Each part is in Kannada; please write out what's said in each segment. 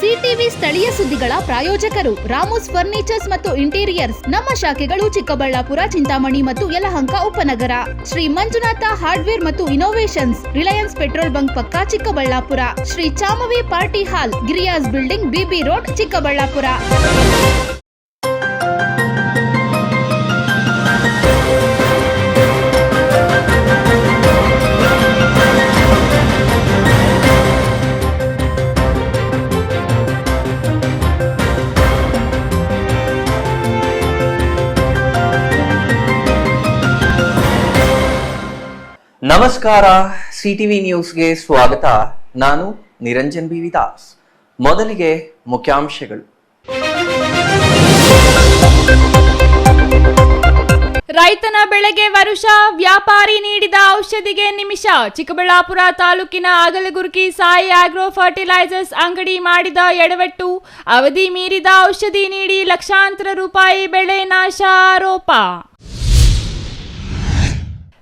ಸಿಟಿವಿ ಸ್ಥಳೀಯ ಸುದ್ದಿಗಳ ಪ್ರಾಯೋಜಕರು ರಾಮೋಸ್ ಫರ್ನಿಚರ್ಸ್ ಮತ್ತು ಇಂಟೀರಿಯರ್ಸ್. ನಮ್ಮ ಶಾಖೆಗಳು ಚಿಕ್ಕಬಳ್ಳಾಪುರ, ಚಿಂತಾಮಣಿ ಮತ್ತು ಯಲಹಂಕ ಉಪನಗರ. ಶ್ರೀ ಮಂಜುನಾಥ ಹಾರ್ಡ್ವೇರ್ ಮತ್ತು ಇನೋವೇಷನ್ಸ್, ರಿಲಯನ್ಸ್ ಪೆಟ್ರೋಲ್ ಬಂಕ್ ಪಕ್ಕ Chikkaballapura. Shri Chamavi party hall, Giriyas building, BB road, Chikkaballapura. ನಮಸ್ಕಾರ, ಸಿಟಿವಿ ನ್ಯೂಸ್ಗೆ ಸ್ವಾಗತ. ನಾನು ನಿರಂಜನ್ ಬಿ ವಿದಾಸ್. ಮೊದಲಿಗೆ ಮುಖ್ಯಾಂಶಗಳು. ರೈತನ ಬೆಳೆಗೆ ವರುಷ, ವ್ಯಾಪಾರಿ ನೀಡಿದ ಔಷಧಿಗೆ ನಿಮಿಷ. ಚಿಕ್ಕಬಳ್ಳಾಪುರ ತಾಲೂಕಿನ ಅಗಲಗುರ್ಕಿ ಸಾಯಿ ಆಗ್ರೋ ಫರ್ಟಿಲೈಸರ್ಸ್ ಅಂಗಡಿ ಮಾಡಿದ ಎಡವಟ್ಟು, ಅವಧಿ ಮೀರಿದ ಔಷಧಿ ನೀಡಿ ಲಕ್ಷಾಂತರ ರೂಪಾಯಿ ಬೆಳೆ ನಾಶ ಆರೋಪ.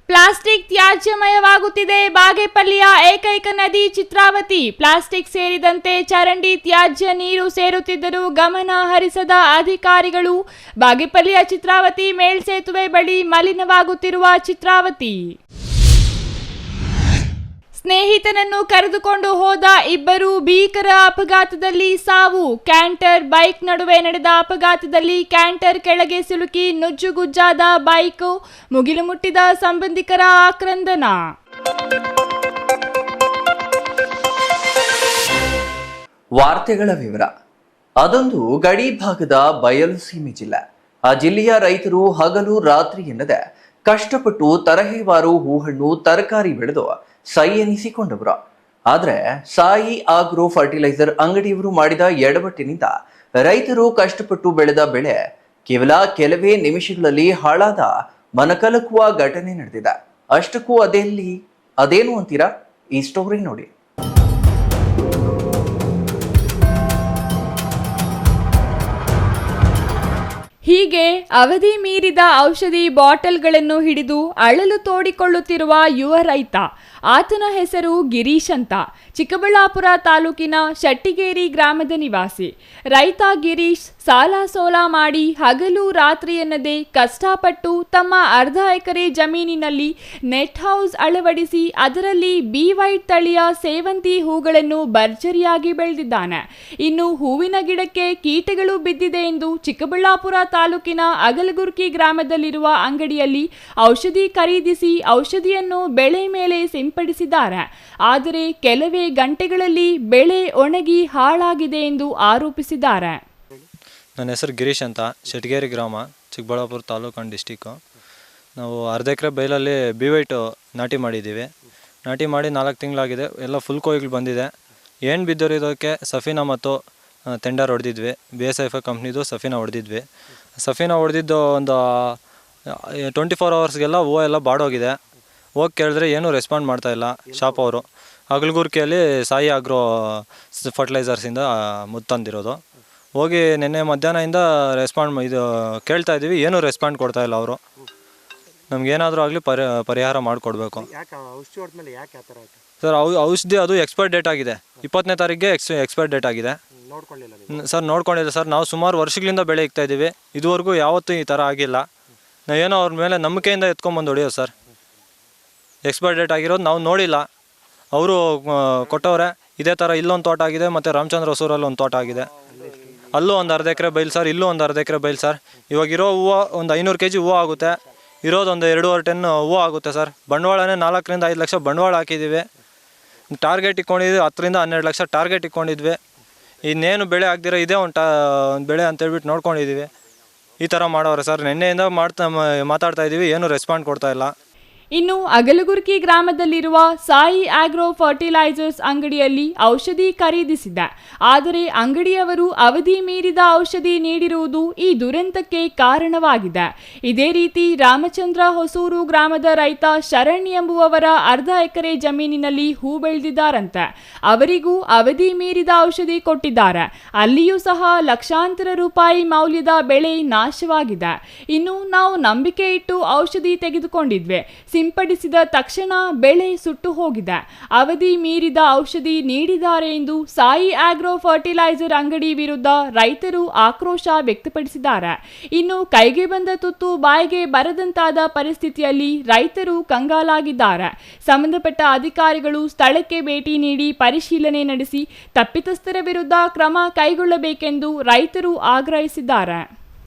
ಪ್ಲಾಸ್ಟಿಕ್ ತ್ಯಾಜ್ಯಮಯವಾಗುತ್ತಿದೆ ಬಾಗೇಪಲ್ಲಿಯ ಏಕೈಕ ನದಿ ಚಿತ್ರಾವತಿ. ಪ್ಲಾಸ್ಟಿಕ್ ಸೇರಿದಂತೆ ಚರಂಡಿ ತ್ಯಾಜ್ಯ ನೀರು ಸೇರುತ್ತಿದ್ದರೂ ಗಮನ ಹರಿಸದ ಅಧಿಕಾರಿಗಳು. ಬಾಗೇಪಲ್ಲಿಯ ಚಿತ್ರಾವತಿ ಮೇಲ್ಸೇತುವೆ ಬಳಿ ಮಲಿನವಾಗುತ್ತಿರುವ ಚಿತ್ರಾವತಿ. ಸ್ನೇಹಿತನನ್ನು ಕರೆದುಕೊಂಡು ಹೋದ ಇಬ್ಬರು ಭೀಕರ ಅಪಘಾತದಲ್ಲಿ ಸಾವು. ಕ್ಯಾಂಟರ್ ಬೈಕ್ ನಡುವೆ ನಡೆದ ಅಪಘಾತದಲ್ಲಿ ಕ್ಯಾಂಟರ್ ಕೆಳಗೆ ಸಿಲುಕಿ ನುಜ್ಜುಗುಜ್ಜಾದ ಬೈಕ್, ಮುಗಿಲು ಮುಟ್ಟಿದ ಸಂಬಂಧಿಕರ ಆಕ್ರಂದನ. ವಾರ್ತೆಗಳ ವಿವರ. ಅದೊಂದು ಗಡಿ ಭಾಗದ ಬಯಲು ಸೀಮೆ ಜಿಲ್ಲೆ. ಆ ಜಿಲ್ಲೆಯ ರೈತರು ಹಗಲು ರಾತ್ರಿ ಎನ್ನದೆ ಕಷ್ಟಪಟ್ಟು ತರಹೇವಾರು ಹೂಹಣ್ಣು ತರಕಾರಿ ಬೆಳೆದು ಸೈ ಎನಿಸಿಕೊಂಡವರು. ಆದ್ರೆ ಸಾಯಿ ಆಗ್ರೋ ಫರ್ಟಿಲೈಸರ್ ಅಂಗಡಿಯವರು ಮಾಡಿದ ಎಡವಟ್ಟಿನಿಂದ ರೈತರು ಕಷ್ಟಪಟ್ಟು ಬೆಳೆದ ಬೆಳೆ ಕೇವಲ ಕೆಲವೇ ನಿಮಿಷಗಳಲ್ಲಿ ಹಾಳಾದ ಮನಕಲಕುವ ಘಟನೆ ನಡೆದಿದೆ. ಅಷ್ಟಕ್ಕೂ ಅದೇನು ಅಂತೀರಾ? ಈ ಸ್ಟೋರಿ ನೋಡಿ. ಹೀಗೆ ಅವಧಿ ಮೀರಿದ ಔಷಧಿ ಬಾಟಲ್ಗಳನ್ನು ಹಿಡಿದು ಅಳಲು ತೋಡಿಕೊಳ್ಳುತ್ತಿರುವ ಯುವ ರೈತ. ಆತನ ಹೆಸರು ಗಿರೀಶ್ ಅಂತ. ಚಿಕ್ಕಬಳ್ಳಾಪುರ ತಾಲೂಕಿನ ಶೆಟ್ಟಿಗೇರಿ ಗ್ರಾಮದ ನಿವಾಸಿ. ರೈತ ಗಿರೀಶ್ ಸಾಲ ಸೋಲ ಮಾಡಿ ಹಗಲು ರಾತ್ರಿ ಎನ್ನದೆ ಕಷ್ಟಪಟ್ಟು ತಮ್ಮ ಅರ್ಧ ಎಕರೆ ಜಮೀನಿನಲ್ಲಿ ನೆಟ್ ಹೌಸ್ ಅಳವಡಿಸಿ ಅದರಲ್ಲಿ ಬಿ ವೈಟ್ ತಳಿಯ ಸೇವಂತಿ ಹೂಗಳನ್ನು ಭರ್ಜರಿಯಾಗಿ ಬೆಳೆದಿದ್ದಾನೆ. ಇನ್ನು ಹೂವಿನ ಗಿಡಕ್ಕೆ ಕೀಟಗಳು ಬಿದ್ದಿದೆ ಎಂದು ಚಿಕ್ಕಬಳ್ಳಾಪುರ ತಾಲೂಕಿನ ಅಗಲಗುರ್ಕಿ ಗ್ರಾಮದಲ್ಲಿರುವ ಅಂಗಡಿಯಲ್ಲಿ ಔಷಧಿ ಖರೀದಿಸಿ ಔಷಧಿಯನ್ನು ಬೆಳೆ ಮೇಲೆ ಸಿಂಪಡಿಸಿದ್ದಾರೆ. ಆದರೆ ಕೆಲವೇ ಗಂಟೆಗಳಲ್ಲಿ ಬೆಳೆ ಒಣಗಿ ಹಾಳಾಗಿದೆ ಎಂದು ಆರೋಪಿಸಿದ್ದಾರೆ. ನನ್ನ ಹೆಸರು ಗಿರೀಶ್ ಅಂತ, ಶೆಟ್ಟಿಗೇರಿ ಗ್ರಾಮ, ಚಿಕ್ಕಬಳ್ಳಾಪುರ ತಾಲೂಕು ಅಂಡ್ ಡಿಸ್ಟಿಕ್ಕು. ನಾವು ಅರ್ಧ ಎಕರೆ ಬೈಲಲ್ಲಿ ಬಿ ವೈಟ್ ನಾಟಿ ಮಾಡಿದ್ದೀವಿ. ನಾಟಿ ಮಾಡಿ 4 ತಿಂಗಳಾಗಿದೆ. ಎಲ್ಲ ಫುಲ್ ಕೊಯ್ಗಳು ಬಂದಿದೆ. ಏನು ಬಿದ್ದಿರೋದಕ್ಕೆ ಸಫೀನಾ ಮತ್ತು ಟೆಂಡರ್ ಹೊಡೆದಿದ್ವಿ. BSF ಕಂಪ್ನಿದು ಸಫೀನಾ ಹೊಡೆದಿದ್ವಿ. ಸಫೀನಾ ಹೊಡೆದಿದ್ದು ಒಂದು 24 ಅವರ್ಸ್ಗೆಲ್ಲ ಹೂವು ಎಲ್ಲ ಬಾಡೋಗಿದೆ. ಹೋಗಿ ಕೇಳಿದ್ರೆ ಏನೂ ರೆಸ್ಪಾಂಡ್ ಮಾಡ್ತಾಯಿಲ್ಲ ಶಾಪ್ ಅವರು. ಅಗಲಗುರ್ಕಿಯಲ್ಲಿ ಸಾಯಿ ಆಗ್ರೋ ಫರ್ಟಿಲೈಸರ್ಸಿಂದ ಮುದ್ದು ತಂದಿರೋದು. ಹೋಗಿ ನಿನ್ನೆ ಮಧ್ಯಾಹ್ನದಿಂದ ಕೇಳ್ತಾ ಇದ್ದೀವಿ, ಏನೂ ರೆಸ್ಪಾಂಡ್ ಕೊಡ್ತಾಯಿಲ್ಲ ಅವರು. ನಮಗೇನಾದರೂ ಆಗಲಿ ಪರಿಹಾರ ಮಾಡಿಕೊಡ್ಬೇಕು ಸರ್. ಔಷಧಿ ಅದು ಎಕ್ಸ್ಪೈರ್ ಡೇಟ್ ಆಗಿದೆ. 20ನೇ ತಾರೀಕಿಗೆ ಎಕ್ಸ್ಪೈರ್ ಡೇಟ್ ಆಗಿದೆ ಸರ್. ನೋಡ್ಕೊಂಡಿಲ್ಲ ಸರ್. ನಾವು ಸುಮಾರು ವರ್ಷಗಳಿಂದ ಬೆಳೆ ಇಕ್ತಾ ಇದ್ದೀವಿ. ಇದುವರೆಗೂ ಯಾವತ್ತೂ ಈ ಥರ ಆಗಿಲ್ಲ. ನಾವೇನೋ ಅವ್ರ ಮೇಲೆ ನಂಬಿಕೆಯಿಂದ ಎತ್ಕೊಂಬಂದು ಹೊಡೆಯೋದು ಸರ್. ಎಕ್ಸ್ಪೈರ್ ಡೇಟ್ ಆಗಿರೋದು ನಾವು ನೋಡಿಲ್ಲ. ಅವರು ಕೊಟ್ಟವ್ರೆ. ಇದೇ ಥರ ಇಲ್ಲೊಂದು ತೋಟ ಆಗಿದೆ, ಮತ್ತು ರಾಮಚಂದ್ರ ಹೊಸೂರಲ್ಲಿ ಒಂದು ತೋಟ ಆಗಿದೆ. ಅಲ್ಲೂ ಒಂದು ಅರ್ಧ ಎಕರೆ ಬೈಲ್ ಸರ್, ಇಲ್ಲೂ ಒಂದು ಅರ್ಧ ಎಕರೆ ಬೈಲ್ ಸರ್. ಇವಾಗಿರೋ ಹೂವು ಒಂದು 500 kg ಹೂವು ಆಗುತ್ತೆ. ಇರೋದೊಂದು 2.5 ಟನ್ ಹೂವು ಆಗುತ್ತೆ ಸರ್. ಬಂಡವಾಳನೇ 4 ರಿಂದ 5 ಲಕ್ಷ ಬಂಡವಾಳ ಹಾಕಿದ್ದೀವಿ. ಟಾರ್ಗೆಟ್ ಇಟ್ಕೊಂಡಿದ್ವಿ, 10 ರಿಂದ 12 ಲಕ್ಷ ಟಾರ್ಗೆಟ್ ಇಟ್ಕೊಂಡಿದ್ವಿ. ಇನ್ನೇನು ಬೆಳೆ ಆಗ್ದಿರ ಇದೇ ಒಂದು ಬೆಳೆ ಅಂತೇಳ್ಬಿಟ್ಟು ನೋಡ್ಕೊಂಡಿದ್ದೀವಿ. ಈ ಥರ ಮಾಡೋರೆ ಸರ್. ನಿನ್ನೆಯಿಂದ ಮಾತಾಡ್ತಾ ಇದ್ದೀವಿ, ಏನೂ ರೆಸ್ಪಾಂಡ್ ಕೊಡ್ತಾ ಇಲ್ಲ. ಇನ್ನು ಅಗಲಗುರ್ಕಿ ಗ್ರಾಮದಲ್ಲಿರುವ ಸಾಯಿ ಆಗ್ರೋ ಫರ್ಟಿಲೈಸರ್ಸ್ ಅಂಗಡಿಯಲ್ಲಿ ಔಷಧಿ ಖರೀದಿಸಿದ್ದ. ಆದರೆ ಅಂಗಡಿಯವರು ಅವಧಿ ಮೀರಿದ ಔಷಧಿ ನೀಡಿರುವುದು ಈ ದುರಂತಕ್ಕೆ ಕಾರಣವಾಗಿದೆ. ಇದೇ ರೀತಿ ರಾಮಚಂದ್ರ ಹೊಸೂರು ಗ್ರಾಮದ ರೈತ ಶರಣ್ ಎಂಬುವವರ ಅರ್ಧ ಎಕರೆ ಜಮೀನಿನಲ್ಲಿ ಹೂ ಬೆಳೆದಿದ್ದಾರಂತೆ. ಅವರಿಗೂ ಅವಧಿ ಮೀರಿದ ಔಷಧಿ ಕೊಟ್ಟಿದ್ದಾರೆ. ಅಲ್ಲಿಯೂ ಸಹ ಲಕ್ಷಾಂತರ ರೂಪಾಯಿ ಮೌಲ್ಯದ ಬೆಳೆ ನಾಶವಾಗಿದೆ. ಇನ್ನು ನಾವು ನಂಬಿಕೆ ಇಟ್ಟು ಔಷಧಿ ತೆಗೆದುಕೊಂಡಿದ್ವಿ. ಸಿಂಪಡಿಸಿದ ತಕ್ಷಣ ಬೆಳೆ ಸುಟ್ಟು ಹೋಗಿದೆ. ಅವಧಿ ಮೀರಿದ ಔಷಧಿ ನೀಡಿದ್ದಾರೆ ಎಂದು ಸಾಯಿ ಆಗ್ರೋ ಫರ್ಟಿಲೈಸರ್ ಅಂಗಡಿ ವಿರುದ್ಧ ರೈತರು ಆಕ್ರೋಶ ವ್ಯಕ್ತಪಡಿಸಿದ್ದಾರೆ. ಇನ್ನು ಕೈಗೆ ಬಂದ ತುತ್ತು ಬಾಯಿಗೆ ಬರದಂತಾದ ಪರಿಸ್ಥಿತಿಯಲ್ಲಿ ರೈತರು ಕಂಗಾಲಾಗಿದ್ದಾರೆ. ಸಂಬಂಧಪಟ್ಟ ಅಧಿಕಾರಿಗಳು ಸ್ಥಳಕ್ಕೆ ಭೇಟಿ ನೀಡಿ ಪರಿಶೀಲನೆ ನಡೆಸಿ ತಪ್ಪಿತಸ್ಥರ ವಿರುದ್ಧ ಕ್ರಮ ಕೈಗೊಳ್ಳಬೇಕೆಂದು ರೈತರು ಆಗ್ರಹಿಸಿದ್ದಾರೆ.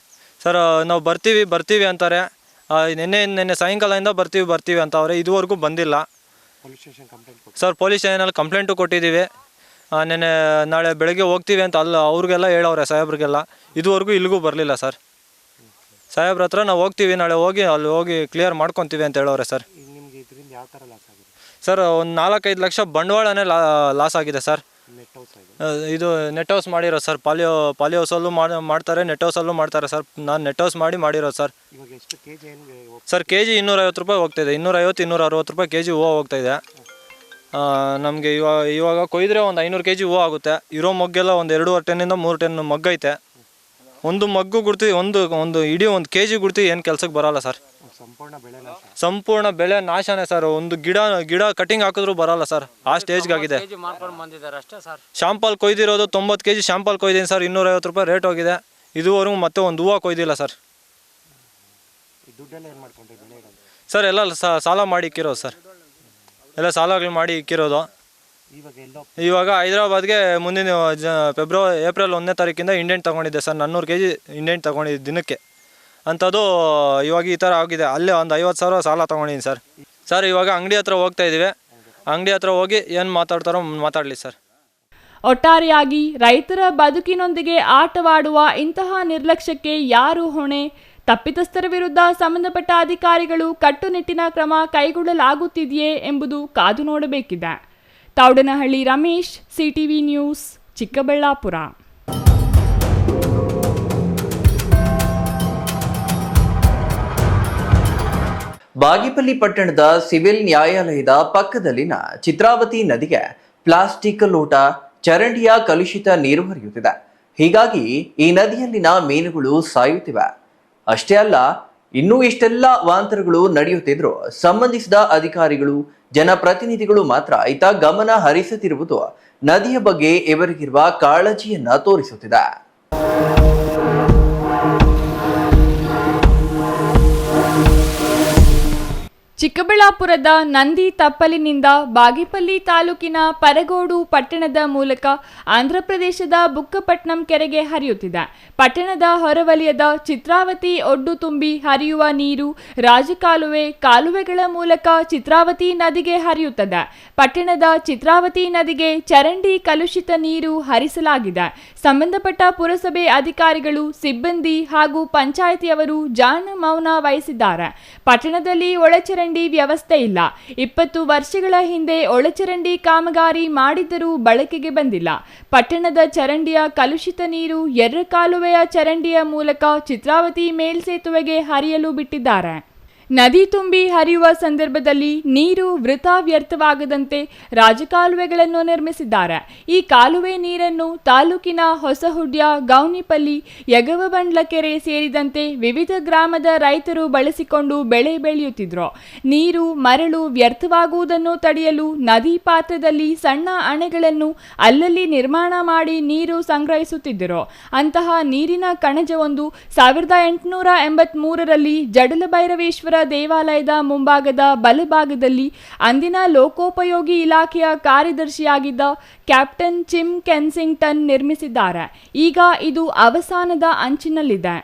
ಸರ್ ನಾವು ಬರ್ತೀವಿ ಅಂತಾರೆ. ನಿನ್ನೆ ಸಾಯಂಕಾಲದಿಂದ ಬರ್ತೀವಿ ಅಂತ ಅವರೇ ಇದುವರೆಗೂ ಬಂದಿಲ್ಲ. ಸರ್ ಪೊಲೀಸ್ ಸ್ಟೇಷನಲ್ಲಿ ಕಂಪ್ಲೇಂಟು ಕೊಟ್ಟಿದ್ದೀವಿ. ನೆನ್ನೆ ನಾಳೆ ಬೆಳಗ್ಗೆ ಹೋಗ್ತೀವಿ ಅಂತ ಅವ್ರಿಗೆಲ್ಲ ಹೇಳವ್ರೆ ಸಾಹೇಬ್ರಿಗೆಲ್ಲ. ಇದುವರೆಗೂ ಇಲ್ಲಿಗೂ ಬರಲಿಲ್ಲ ಸರ್. ಸಾಹೇಬ್ರ ಹತ್ರ ನಾವು ಹೋಗ್ತೀವಿ, ನಾಳೆ ಅಲ್ಲಿ ಹೋಗಿ ಕ್ಲಿಯರ್ ಮಾಡ್ಕೊತೀವಿ ಅಂತ ಹೇಳವ್ರೆ ಸರ್. ಸರ್ ಒಂದು 4-5 ಲಕ್ಷ ಬಂಡವಾಳನೇ ಲಾಸ್ ಆಗಿದೆ ಸರ್. ಇದು ನೆಟ್ ಹೌಸ್ ಮಾಡಿರೋ ಸರ್. ಪಾಲಿ ಹೌಸಲ್ಲೂ ಮಾಡ್ತಾರೆ, ನೆಟ್ ಹೌಸಲ್ಲೂ ಮಾಡ್ತಾರೆ ಸರ್. ನಾನು ನೆಟ್ ಹೌಸ್ ಮಾಡಿರೋದು ಸರ್. ಸರ್ ಕೆ ಜಿ 250 ರೂಪಾಯಿ ಹೋಗ್ತಾಯಿದೆ. 250-260 ರೂಪಾಯಿ ಕೆ ಜಿ ಹೂವು ಹೋಗ್ತಾಯಿದೆ. ನಮಗೆ ಇವಾಗ ಕೊಯ್ದರೆ ಒಂದು 500 ಕೆ ಜಿ ಹೂವು ಆಗುತ್ತೆ. ಇರೋ ಮೊಗ್ಗೆಲ್ಲ ಒಂದು 2.5 ಟನ್ನಿಂದ 3 ಟನ್ ಮೊಗ್ಗೈತೆ. ಒಂದು ಮಗ್ಗು ಗುಡ್ತಿ ಒಂದು ಇಡೀ 1 ಕೆ ಜಿ ಗುಡ್ತಿ ಏನು ಕೆಲಸಕ್ಕೆ ಬರಲ್ಲ ಸರ್. ಸಂಪೂರ್ಣ ಬೆಳೆ ನಾಶನೇ ಸರ್. ಒಂದು ಗಿಡ ಕಟಿಂಗ್ ಹಾಕಿದ್ರು ಬರಲ್ಲ ಸರ್. ಆ ಸ್ಟೇಜ್ಗಾಗಿದೆ. ಶಾಂಪಲ್ ಕೊಯ್ದಿರೋದು 90 ಕೆ ಜಿ ಶಾಂಪಲ್ ಕೊಯ್ದೀನಿ ಸರ್. 250 ರೂಪಾಯಿ ರೇಟ್ ಹೋಗಿದೆ. ಇದುವರೆಗೂ ಮತ್ತೆ ಒಂದು ಹೂವು ಕೊಯ್ದಿಲ್ಲ ಸರ್. ಸರ್ ಎಲ್ಲ ಸಾಲ ಮಾಡಿ ಇಕ್ಕಿರೋದು ಸರ್. ಎಲ್ಲ ಸಾಲಗಳು ಮಾಡಿ ಇಕ್ಕಿರೋದು. ಇವಾಗ ಹೈದರಾಬಾದ್ಗೆ ಮುಂದಿನ ಏಪ್ರಿಲ್ 1ನೇ ತಾರೀಕಿಂದ ಇಂಡೆಂಟ್ ತೊಗೊಂಡಿದ್ದೆ ಸರ್. 400 ಕೆ ಜಿ ಇಂಡೆಂಟ್ ತೊಗೊಂಡಿದ್ದೆ ದಿನಕ್ಕೆ. ಅಂಥದ್ದು ಇವಾಗ ಈ ಥರ ಆಗಿದೆ. ಅಲ್ಲೇ ಒಂದು 50,000 ಸಾಲ ತೊಗೊಂಡಿದ್ದೀನಿ ಸರ್. ಸರ್ ಇವಾಗ ಅಂಗಡಿ ಹತ್ರ ಹೋಗ್ತಾ ಇದ್ದೀವಿ. ಅಂಗಡಿ ಹತ್ರ ಹೋಗಿ ಏನು ಮಾತಾಡ್ತಾರೋ ಮಾತಾಡಲಿ ಸರ್. ಒಟ್ಟಾರೆಯಾಗಿ ರೈತರ ಬದುಕಿನೊಂದಿಗೆ ಆಟವಾಡುವ ಇಂತಹ ನಿರ್ಲಕ್ಷ್ಯಕ್ಕೆ ಯಾರು ಹೊಣೆ? ತಪ್ಪಿತಸ್ಥರ ವಿರುದ್ಧ ಸಂಬಂಧಪಟ್ಟ ಅಧಿಕಾರಿಗಳು ಕಟ್ಟುನಿಟ್ಟಿನ ಕ್ರಮ ಕೈಗೊಳ್ಳಲಾಗುತ್ತಿದೆಯೇ ಎಂಬುದು ಕಾದು ನೋಡಬೇಕಿದೆ. Thoudanahalli Ramesh, CTV news, Chikkaballapur. ಬಾಗೇಪಲ್ಲಿ ಪಟ್ಟಣದ ಸಿವಿಲ್ ನ್ಯಾಯಾಲಯದ ಪಕ್ಕದಲ್ಲಿನ ಚಿತ್ರಾವತಿ ನದಿಗೆ ಪ್ಲಾಸ್ಟಿಕ್ ಲೋಟ, ಚರಂಡಿಯ ಕಲುಷಿತ ನೀರು ಹರಿಯುತ್ತಿದೆ. ಹೀಗಾಗಿ ಈ ನದಿಯಲ್ಲಿನ ಮೀನುಗಳು ಸಾಯುತ್ತಿವೆ. ಅಷ್ಟೇ ಅಲ್ಲ, ಇನ್ನೂ ಇಷ್ಟೆಲ್ಲ ವಾಂತರಗಳು ನಡೆಯುತ್ತಿದ್ರು ಸಂಬಂಧಿಸಿದ ಅಧಿಕಾರಿಗಳು, ಜನಪ್ರತಿನಿಧಿಗಳು ಮಾತ್ರ ಇತ್ತ ಗಮನ ಹರಿಸುತ್ತಿರುವುದು ನದಿಯ ಬಗ್ಗೆ ಇವರಿಗಿರುವ ಕಾಳಜಿಯನ್ನ ತೋರಿಸುತ್ತಿದೆ. ಚಿಕ್ಕಬಳ್ಳಾಪುರದ ನಂದಿ ತಪ್ಪಲಿನಿಂದ ಬಾಗೇಪಲ್ಲಿ ತಾಲೂಕಿನ ಪರಗೋಡು ಪಟ್ಟಣದ ಮೂಲಕ ಆಂಧ್ರಪ್ರದೇಶದ ಬುಕ್ಕಪಟ್ನಂ ಕೆರೆಗೆ ಹರಿಯುತ್ತಿದೆ. ಪಟ್ಟಣದ ಹೊರವಲಯದ ಚಿತ್ರಾವತಿ ಒಡ್ಡು ತುಂಬಿ ಹರಿಯುವ ನೀರು ರಾಜಕಾಲುವೆ, ಕಾಲುವೆಗಳ ಮೂಲಕ ಚಿತ್ರಾವತಿ ನದಿಗೆ ಹರಿಯುತ್ತದೆ. ಪಟ್ಟಣದ ಚಿತ್ರಾವತಿ ನದಿಗೆ ಚರಂಡಿ ಕಲುಷಿತ ನೀರು ಹರಿಸಲಾಗಿದೆ. ಸಂಬಂಧಪಟ್ಟ ಪುರಸಭೆ ಅಧಿಕಾರಿಗಳು, ಸಿಬ್ಬಂದಿ ಹಾಗೂ ಪಂಚಾಯಿತಿಯವರು ಜಾಣ ಮೌನ ವಹಿಸಿದ್ದಾರೆ. ಪಟ್ಟಣದಲ್ಲಿ ಒಳಚರಂಡಿ ವ್ಯವಸ್ಥೆ ಇಲ್ಲ. 20 ವರ್ಷಗಳ ಹಿಂದೆ ಒಳಚರಂಡಿ ಕಾಮಗಾರಿ ಮಾಡಿದ್ದರೂ ಬಳಕೆಗೆ ಬಂದಿಲ್ಲ. ಪಟ್ಟಣದ ಚರಂಡಿಯ ಕಲುಷಿತ ನೀರು ಎರ್ರಕಾಲುವೆಯ ಚರಂಡಿಯ ಮೂಲಕ ಚಿತ್ರಾವತಿ ಮೇಲ್ಸೇತುವೆಗೆ ಹರಿಯಲು ಬಿಟ್ಟಿದ್ದಾರೆ. ನದಿ ತುಂಬಿ ಹರಿಯುವ ಸಂದರ್ಭದಲ್ಲಿ ನೀರು ವೃಥಾ ವ್ಯರ್ಥವಾಗದಂತೆ ರಾಜಕಾಲುವೆಗಳನ್ನು ನಿರ್ಮಿಸಿದ್ದಾರೆ. ಈ ಕಾಲುವೆ ನೀರನ್ನು ತಾಲೂಕಿನ ಹೊಸಹುಡ್ಯ, ಗೌನಿಪಲ್ಲಿ, ಯಗವಬಂಡ್ಲ ಕೆರೆ ಸೇರಿದಂತೆ ವಿವಿಧ ಗ್ರಾಮದ ರೈತರು ಬಳಸಿಕೊಂಡು ಬೆಳೆ ಬೆಳೆಯುತ್ತಿದ್ರು. ನೀರು, ಮರಳು ವ್ಯರ್ಥವಾಗುವುದನ್ನು ತಡೆಯಲು ನದಿ ಪಾತ್ರದಲ್ಲಿ ಸಣ್ಣ ಅಣೆಗಳನ್ನು ಅಲ್ಲಲ್ಲಿ ನಿರ್ಮಾಣ ಮಾಡಿ ನೀರು ಸಂಗ್ರಹಿಸುತ್ತಿದ್ದರು. ಅಂತಹ ನೀರಿನ ಕಣಜವೊಂದು 1883ರಲ್ಲಿ ಜಡಲಭೈರವೇಶ್ವರ ದೇವಾಲಯದ ಮುಂಭಾಗದ ಬಲಭಾಗದಲ್ಲಿ ಅಂದಿನ ಲೋಕೋಪಯೋಗಿ ಇಲಾಖೆಯ ಕಾರ್ಯದರ್ಶಿಯಾಗಿದ್ದ ಕ್ಯಾಪ್ಟನ್ ಚಿಮ್ ಕೆನ್ಸಿಂಗ್ಟನ್ ನಿರ್ಮಿಸಿದ್ದಾರೆ. ಈಗ ಇದು ಅವಸಾನದ ಅಂಚಿನಲ್ಲಿದೆ.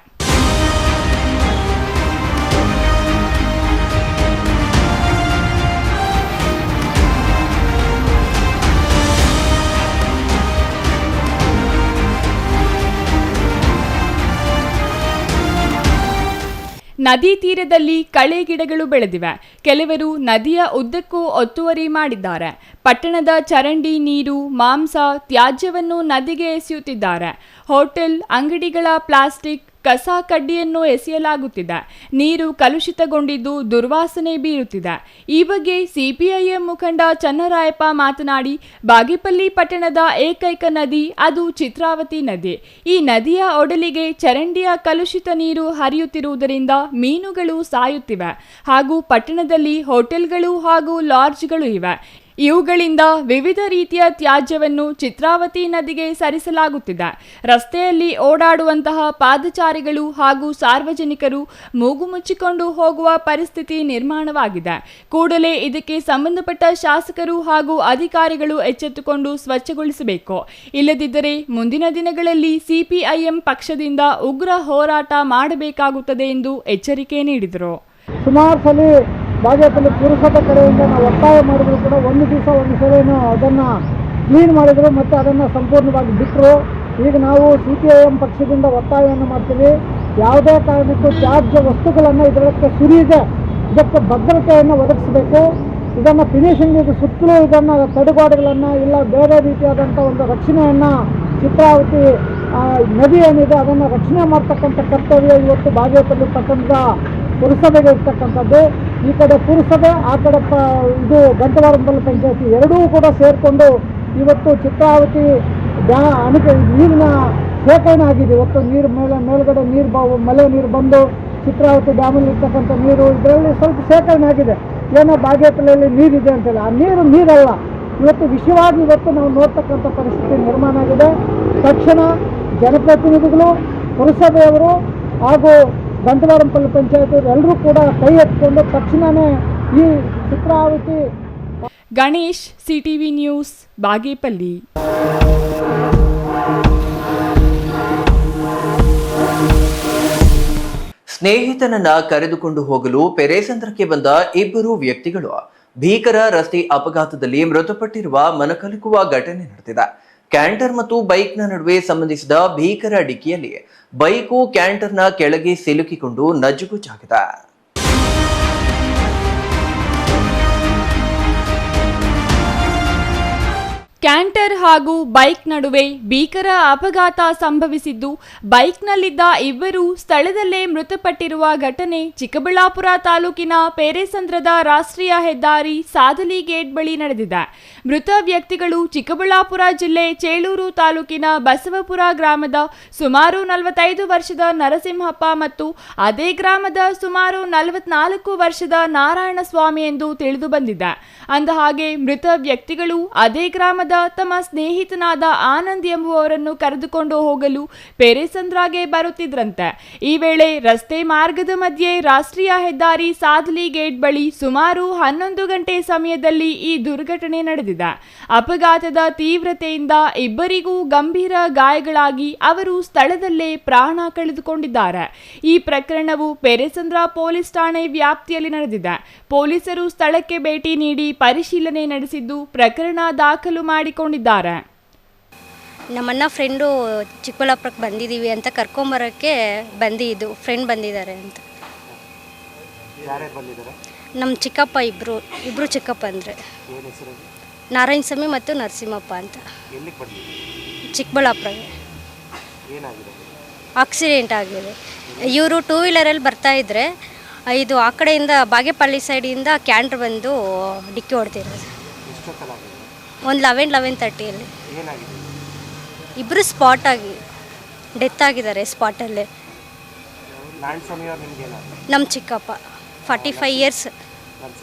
ನದಿ ತೀರದಲ್ಲಿ ಕಳೆ ಗಿಡಗಳು ಬೆಳೆದಿವೆ. ಕೆಲವರು ನದಿಯ ಉದ್ದಕ್ಕೂ ಒತ್ತುವರಿ ಮಾಡಿದ್ದಾರೆ. ಪಟ್ಟಣದ ಚರಂಡಿ ನೀರು, ಮಾಂಸ, ತ್ಯಾಜ್ಯವನ್ನು ನದಿಗೆ ಎಸೆಯುತ್ತಿದ್ದಾರೆ. ಹೋಟೆಲ್, ಅಂಗಡಿಗಳ ಪ್ಲಾಸ್ಟಿಕ್, ಕಸ ಕಡ್ಡಿಯನ್ನು ಎಸೆಯಲಾಗುತ್ತಿದೆ. ನೀರು ಕಲುಷಿತಗೊಂಡಿದ್ದು ದುರ್ವಾಸನೆ ಬೀರುತ್ತಿದೆ. ಈ ಬಗ್ಗೆ ಸಿಪಿಐಎಂ ಮುಖಂಡ ಚನ್ನರಾಯಪ್ಪ ಮಾತನಾಡಿ, ಬಾಗೇಪಲ್ಲಿ ಪಟ್ಟಣದ ಏಕೈಕ ನದಿ ಅದು ಚಿತ್ರಾವತಿ ನದಿ. ಈ ನದಿಯ ಒಡಲಿಗೆ ಚರಂಡಿಯ ಕಲುಷಿತ ನೀರು ಹರಿಯುತ್ತಿರುವುದರಿಂದ ಮೀನುಗಳು ಸಾಯುತ್ತಿವೆ ಹಾಗೂ ಪಟ್ಟಣದಲ್ಲಿ ಹೋಟೆಲ್ಗಳು ಹಾಗೂ ಲಾಡ್ಜ್ಗಳು ಇವೆ. ಇವುಗಳಿಂದ ವಿವಿಧ ರೀತಿಯ ತ್ಯಾಜ್ಯವನ್ನು ಚಿತ್ರಾವತಿ ನದಿಗೆ ಸರಿಸಲಾಗುತ್ತಿದೆ. ರಸ್ತೆಯಲ್ಲಿ ಓಡಾಡುವಂತಹ ಪಾದಚಾರಿಗಳು ಹಾಗೂ ಸಾರ್ವಜನಿಕರು ಮೂಗು ಮುಚ್ಚಿಕೊಂಡು ಹೋಗುವ ಪರಿಸ್ಥಿತಿ ನಿರ್ಮಾಣವಾಗಿದೆ. ಕೂಡಲೇ ಇದಕ್ಕೆ ಸಂಬಂಧಪಟ್ಟ ಶಾಸಕರು ಹಾಗೂ ಅಧಿಕಾರಿಗಳು ಎಚ್ಚೆತ್ತುಕೊಂಡು ಸ್ವಚ್ಛಗೊಳಿಸಬೇಕು. ಇಲ್ಲದಿದ್ದರೆ ಮುಂದಿನ ದಿನಗಳಲ್ಲಿ ಸಿಪಿಐಎಂ ಪಕ್ಷದಿಂದ ಉಗ್ರ ಹೋರಾಟ ಮಾಡಬೇಕಾಗುತ್ತದೆ ಎಂದು ಎಚ್ಚರಿಕೆ ನೀಡಿದರು. ಸುಮಾರು ಸಲ ಬಾಗೇಪಲ್ಲಿ ಪುರಸಭೆ ಕಡೆಯಿಂದ ನಾವು ಒತ್ತಾಯ ಮಾಡಿದ್ರು ಕೂಡ ಒಂದು ದಿವಸ ಒಂದು ಸರಿನೂ ಅದನ್ನು ಕ್ಲೀನ್ ಮಾಡಿದರು ಮತ್ತು ಅದನ್ನು ಸಂಪೂರ್ಣವಾಗಿ ಬಿಟ್ಟರು. ಈಗ ನಾವು ಸಿಪಿಐಎಂ ಪಕ್ಷದಿಂದ ಒತ್ತಾಯವನ್ನು ಮಾಡ್ತೀವಿ, ಯಾವುದೇ ಕಾರಣಕ್ಕೂ ತ್ಯಾಜ್ಯ ವಸ್ತುಗಳನ್ನು ಇದಕ್ಕೆ ಸುರಿಯದೆ ಇದಕ್ಕೆ ಭದ್ರತೆಯನ್ನು ಒದಗಿಸಬೇಕು. ಇದನ್ನು ಫಿನಿಷಿಂಗ್ ಇದು ಸುತ್ತಲೂ ಇದನ್ನು ತಡೆಗೋಡೆಗಳನ್ನು ಇಲ್ಲ ಬೇರೆ ರೀತಿಯಾದಂಥ ಒಂದು ರಕ್ಷಣೆಯನ್ನು ಚಿತ್ರಾವತಿ ನದಿ ಏನಿದೆ ಅದನ್ನು ರಕ್ಷಣೆ ಮಾಡ್ತಕ್ಕಂಥ ಕರ್ತವ್ಯ ಇವತ್ತು ಬಾಗೇಪಲ್ಲಿ ಪಟ್ಟಣದ ಪುರಸಭೆಗೆ ಇರ್ತಕ್ಕಂಥದ್ದು. ಈ ಕಡೆ ಪುರಸಭೆ, ಆ ಕಡೆ ಇದು ಗಂಟವಾರಪಲ್ಲಿ ಪಂಚಾಯತಿ ಎರಡೂ ಕೂಡ ಸೇರಿಕೊಂಡು ಇವತ್ತು ಚಿತ್ರಾವತಿ ನೀರಿನ ಶೇಖರಣೆ ಆಗಿದೆ. ಇವತ್ತು ನೀರು ಮೇಲ್ಗಡೆ ನೀರು ಮಳೆ ನೀರು ಬಂದು ಚಿತ್ರಾವತಿ ಡ್ಯಾಮಲ್ಲಿ ಇರ್ತಕ್ಕಂಥ ನೀರು ಇದರಲ್ಲಿ ಸ್ವಲ್ಪ ಶೇಖರಣೆ ಆಗಿದೆ. ಏನೋ ಬಾಗೇಪಲ್ಲಿಯಲ್ಲಿ ನೀರಿದೆ ಅಂತೇಳಿ, ಆ ನೀರಲ್ಲ, ಇವತ್ತು ವಿಷಯವಾಗಿ ಇವತ್ತು ನಾವು ನೋಡ್ತಕ್ಕಂಥ ಪರಿಸ್ಥಿತಿ ನಿರ್ಮಾಣ ಆಗಿದೆ. ತಕ್ಷಣ ಜನಪ್ರತಿನಿಧಿಗಳು, ಪುರಸಭೆಯವರು ಹಾಗೂ ಗಂಟವಾರಪಲ್ಲಿ ಪಂಚಾಯತ್ ಎಲ್ಲರೂ ಕೂಡ ಕೈ ಎತ್ಕೊಂಡು ತಕ್ಷಣವೇ ಈ ಚಿತ್ರಾವತಿ. Ganesh, CTV news, Bagepalli. ಸ್ನೇಹಿತನನ್ನ ಕರೆದುಕೊಂಡು ಹೋಗಲು ಪೆರೇಸಂದ್ರಕ್ಕೆ ಬಂದ ಇಬ್ಬರು ವ್ಯಕ್ತಿಗಳು ಭೀಕರ ರಸ್ತೆ ಅಪಘಾತದಲ್ಲಿ ಮೃತಪಟ್ಟಿರುವ ಮನಕಲುಕುವ ಘಟನೆ ನಡೆದಿದೆ. ಕ್ಯಾಂಟರ್ ಮತ್ತು ಬೈಕ್ನ ನಡುವೆ ಸಂಬಂಧಿಸಿದ ಭೀಕರ ಡಿಕ್ಕಿಯಲ್ಲಿ ಬೈಕು ಕ್ಯಾಂಟರ್ನ ಕೆಳಗೆ ಸಿಲುಕಿಕೊಂಡು ನಜ್ಜುಗುಜ್ಜಾಗಿದೆ. ಕ್ಯಾಂಟರ್ ಹಾಗೂ ಬೈಕ್ ನಡುವೆ ಭೀಕರ ಅಪಘಾತ ಸಂಭವಿಸಿದ್ದು, ಬೈಕ್ನಲ್ಲಿದ್ದ ಇಬ್ಬರು ಸ್ಥಳದಲ್ಲೇ ಮೃತಪಟ್ಟಿರುವ ಘಟನೆ ಚಿಕ್ಕಬಳ್ಳಾಪುರ ತಾಲೂಕಿನ ಪೇರೆಸಂದ್ರದ ರಾಷ್ಟ್ರೀಯ ಹೆದ್ದಾರಿ ಸಾದಲಿ ಗೇಟ್ ಬಳಿ ನಡೆದಿದೆ. ಮೃತ ವ್ಯಕ್ತಿಗಳು ಚಿಕ್ಕಬಳ್ಳಾಪುರ ಜಿಲ್ಲೆ ಚೇಳೂರು ತಾಲೂಕಿನ ಬಸವಪುರ ಗ್ರಾಮದ ಸುಮಾರು 45 ವರ್ಷದ ನರಸಿಂಹಪ್ಪ ಮತ್ತು ಅದೇ ಗ್ರಾಮದ ಸುಮಾರು 44 ವರ್ಷದ ನಾರಾಯಣಸ್ವಾಮಿ ಎಂದು ತಿಳಿದು ಬಂದಿದೆ. ಅಂದಹಾಗೆ ಮೃತ ವ್ಯಕ್ತಿಗಳು ಅದೇ ಗ್ರಾಮದ ತಮ್ಮ ಸ್ನೇಹಿತನಾದ ಆನಂದ್ ಎಂಬುವವರನ್ನು ಕರೆದುಕೊಂಡು ಹೋಗಲು ಪೇರೆಸಂದ್ರಗೆ ಬರುತ್ತಿದ್ರಂತೆ. ಈ ವೇಳೆ ರಸ್ತೆ ಮಾರ್ಗದ ಮಧ್ಯೆ ರಾಷ್ಟ್ರೀಯ ಹೆದ್ದಾರಿ ಸಾದಲಿ ಗೇಟ್ ಬಳಿ ಸುಮಾರು 11 ಗಂಟೆ ಸಮಯದಲ್ಲಿ ಈ ದುರ್ಘಟನೆ ನಡೆದಿದೆ. ಅಪಘಾತದ ತೀವ್ರತೆಯಿಂದ ಇಬ್ಬರಿಗೂ ಗಂಭೀರ ಗಾಯಗಳಾಗಿ ಅವರು ಸ್ಥಳದಲ್ಲೇ ಪ್ರಾಣ ಕಳೆದುಕೊಂಡಿದ್ದಾರೆ. ಈ ಪ್ರಕರಣವು ಪೇರೆಸಂದ್ರ ಪೊಲೀಸ್ ಠಾಣೆ ವ್ಯಾಪ್ತಿಯಲ್ಲಿ ನಡೆದಿದೆ. ಪೊಲೀಸರು ಸ್ಥಳಕ್ಕೆ ಭೇಟಿ ನೀಡಿ ಪರಿಶೀಲನೆ ನಡೆಸಿದ್ದು ಪ್ರಕರಣ ದಾಖಲು ಮಾಡಿಕೊಂಡಿದ್ದಾರೆ. ನಮ್ಮನ್ನ ಫ್ರೆಂಡು ಚಿಕ್ಕಬಳ್ಳಾಪುರಕ್ಕೆ ಬಂದಿದ್ದೀವಿ ಅಂತ ಕರ್ಕೊಂಬರೋಕ್ಕೆ ಬಂದಿದ್ದು ಫ್ರೆಂಡ್ ಬಂದಿದ್ದಾರೆ ಅಂತ. ನಮ್ಮ ಚಿಕ್ಕಪ್ಪ ಇಬ್ಬರು ಚಿಕ್ಕಪ್ಪ ಅಂದರೆ ನಾರಾಯಣಸ್ವಾಮಿ ಮತ್ತು ನರಸಿಂಹಪ್ಪ ಅಂತ. ಚಿಕ್ಕಬಳ್ಳಾಪುರಗೆ ಆಕ್ಸಿಡೆಂಟ್ ಆಗಿದೆ. ಇವರು 2 ವೀಲರಲ್ಲಿ ಬರ್ತಾಯಿದ್ರೆ ಇದು ಆ ಕಡೆಯಿಂದ ಬಾಗೇಪಲ್ಲಿ ಸೈಡಿಂದ ಕ್ಯಾಂಟ್ರ್ ಬಂದು ಡಿಕ್ಕಿ ಹೊಡ್ತಿರೋದು. ಒಂದು 11:30 ಇಬ್ಬರು ಸ್ಪಾಟಾಗಿ ಡೆತ್ ಆಗಿದ್ದಾರೆ ಸ್ಪಾಟಲ್ಲೇ. ನಮ್ಮ ಚಿಕ್ಕಪ್ಪ 45 ಇಯರ್ಸ್.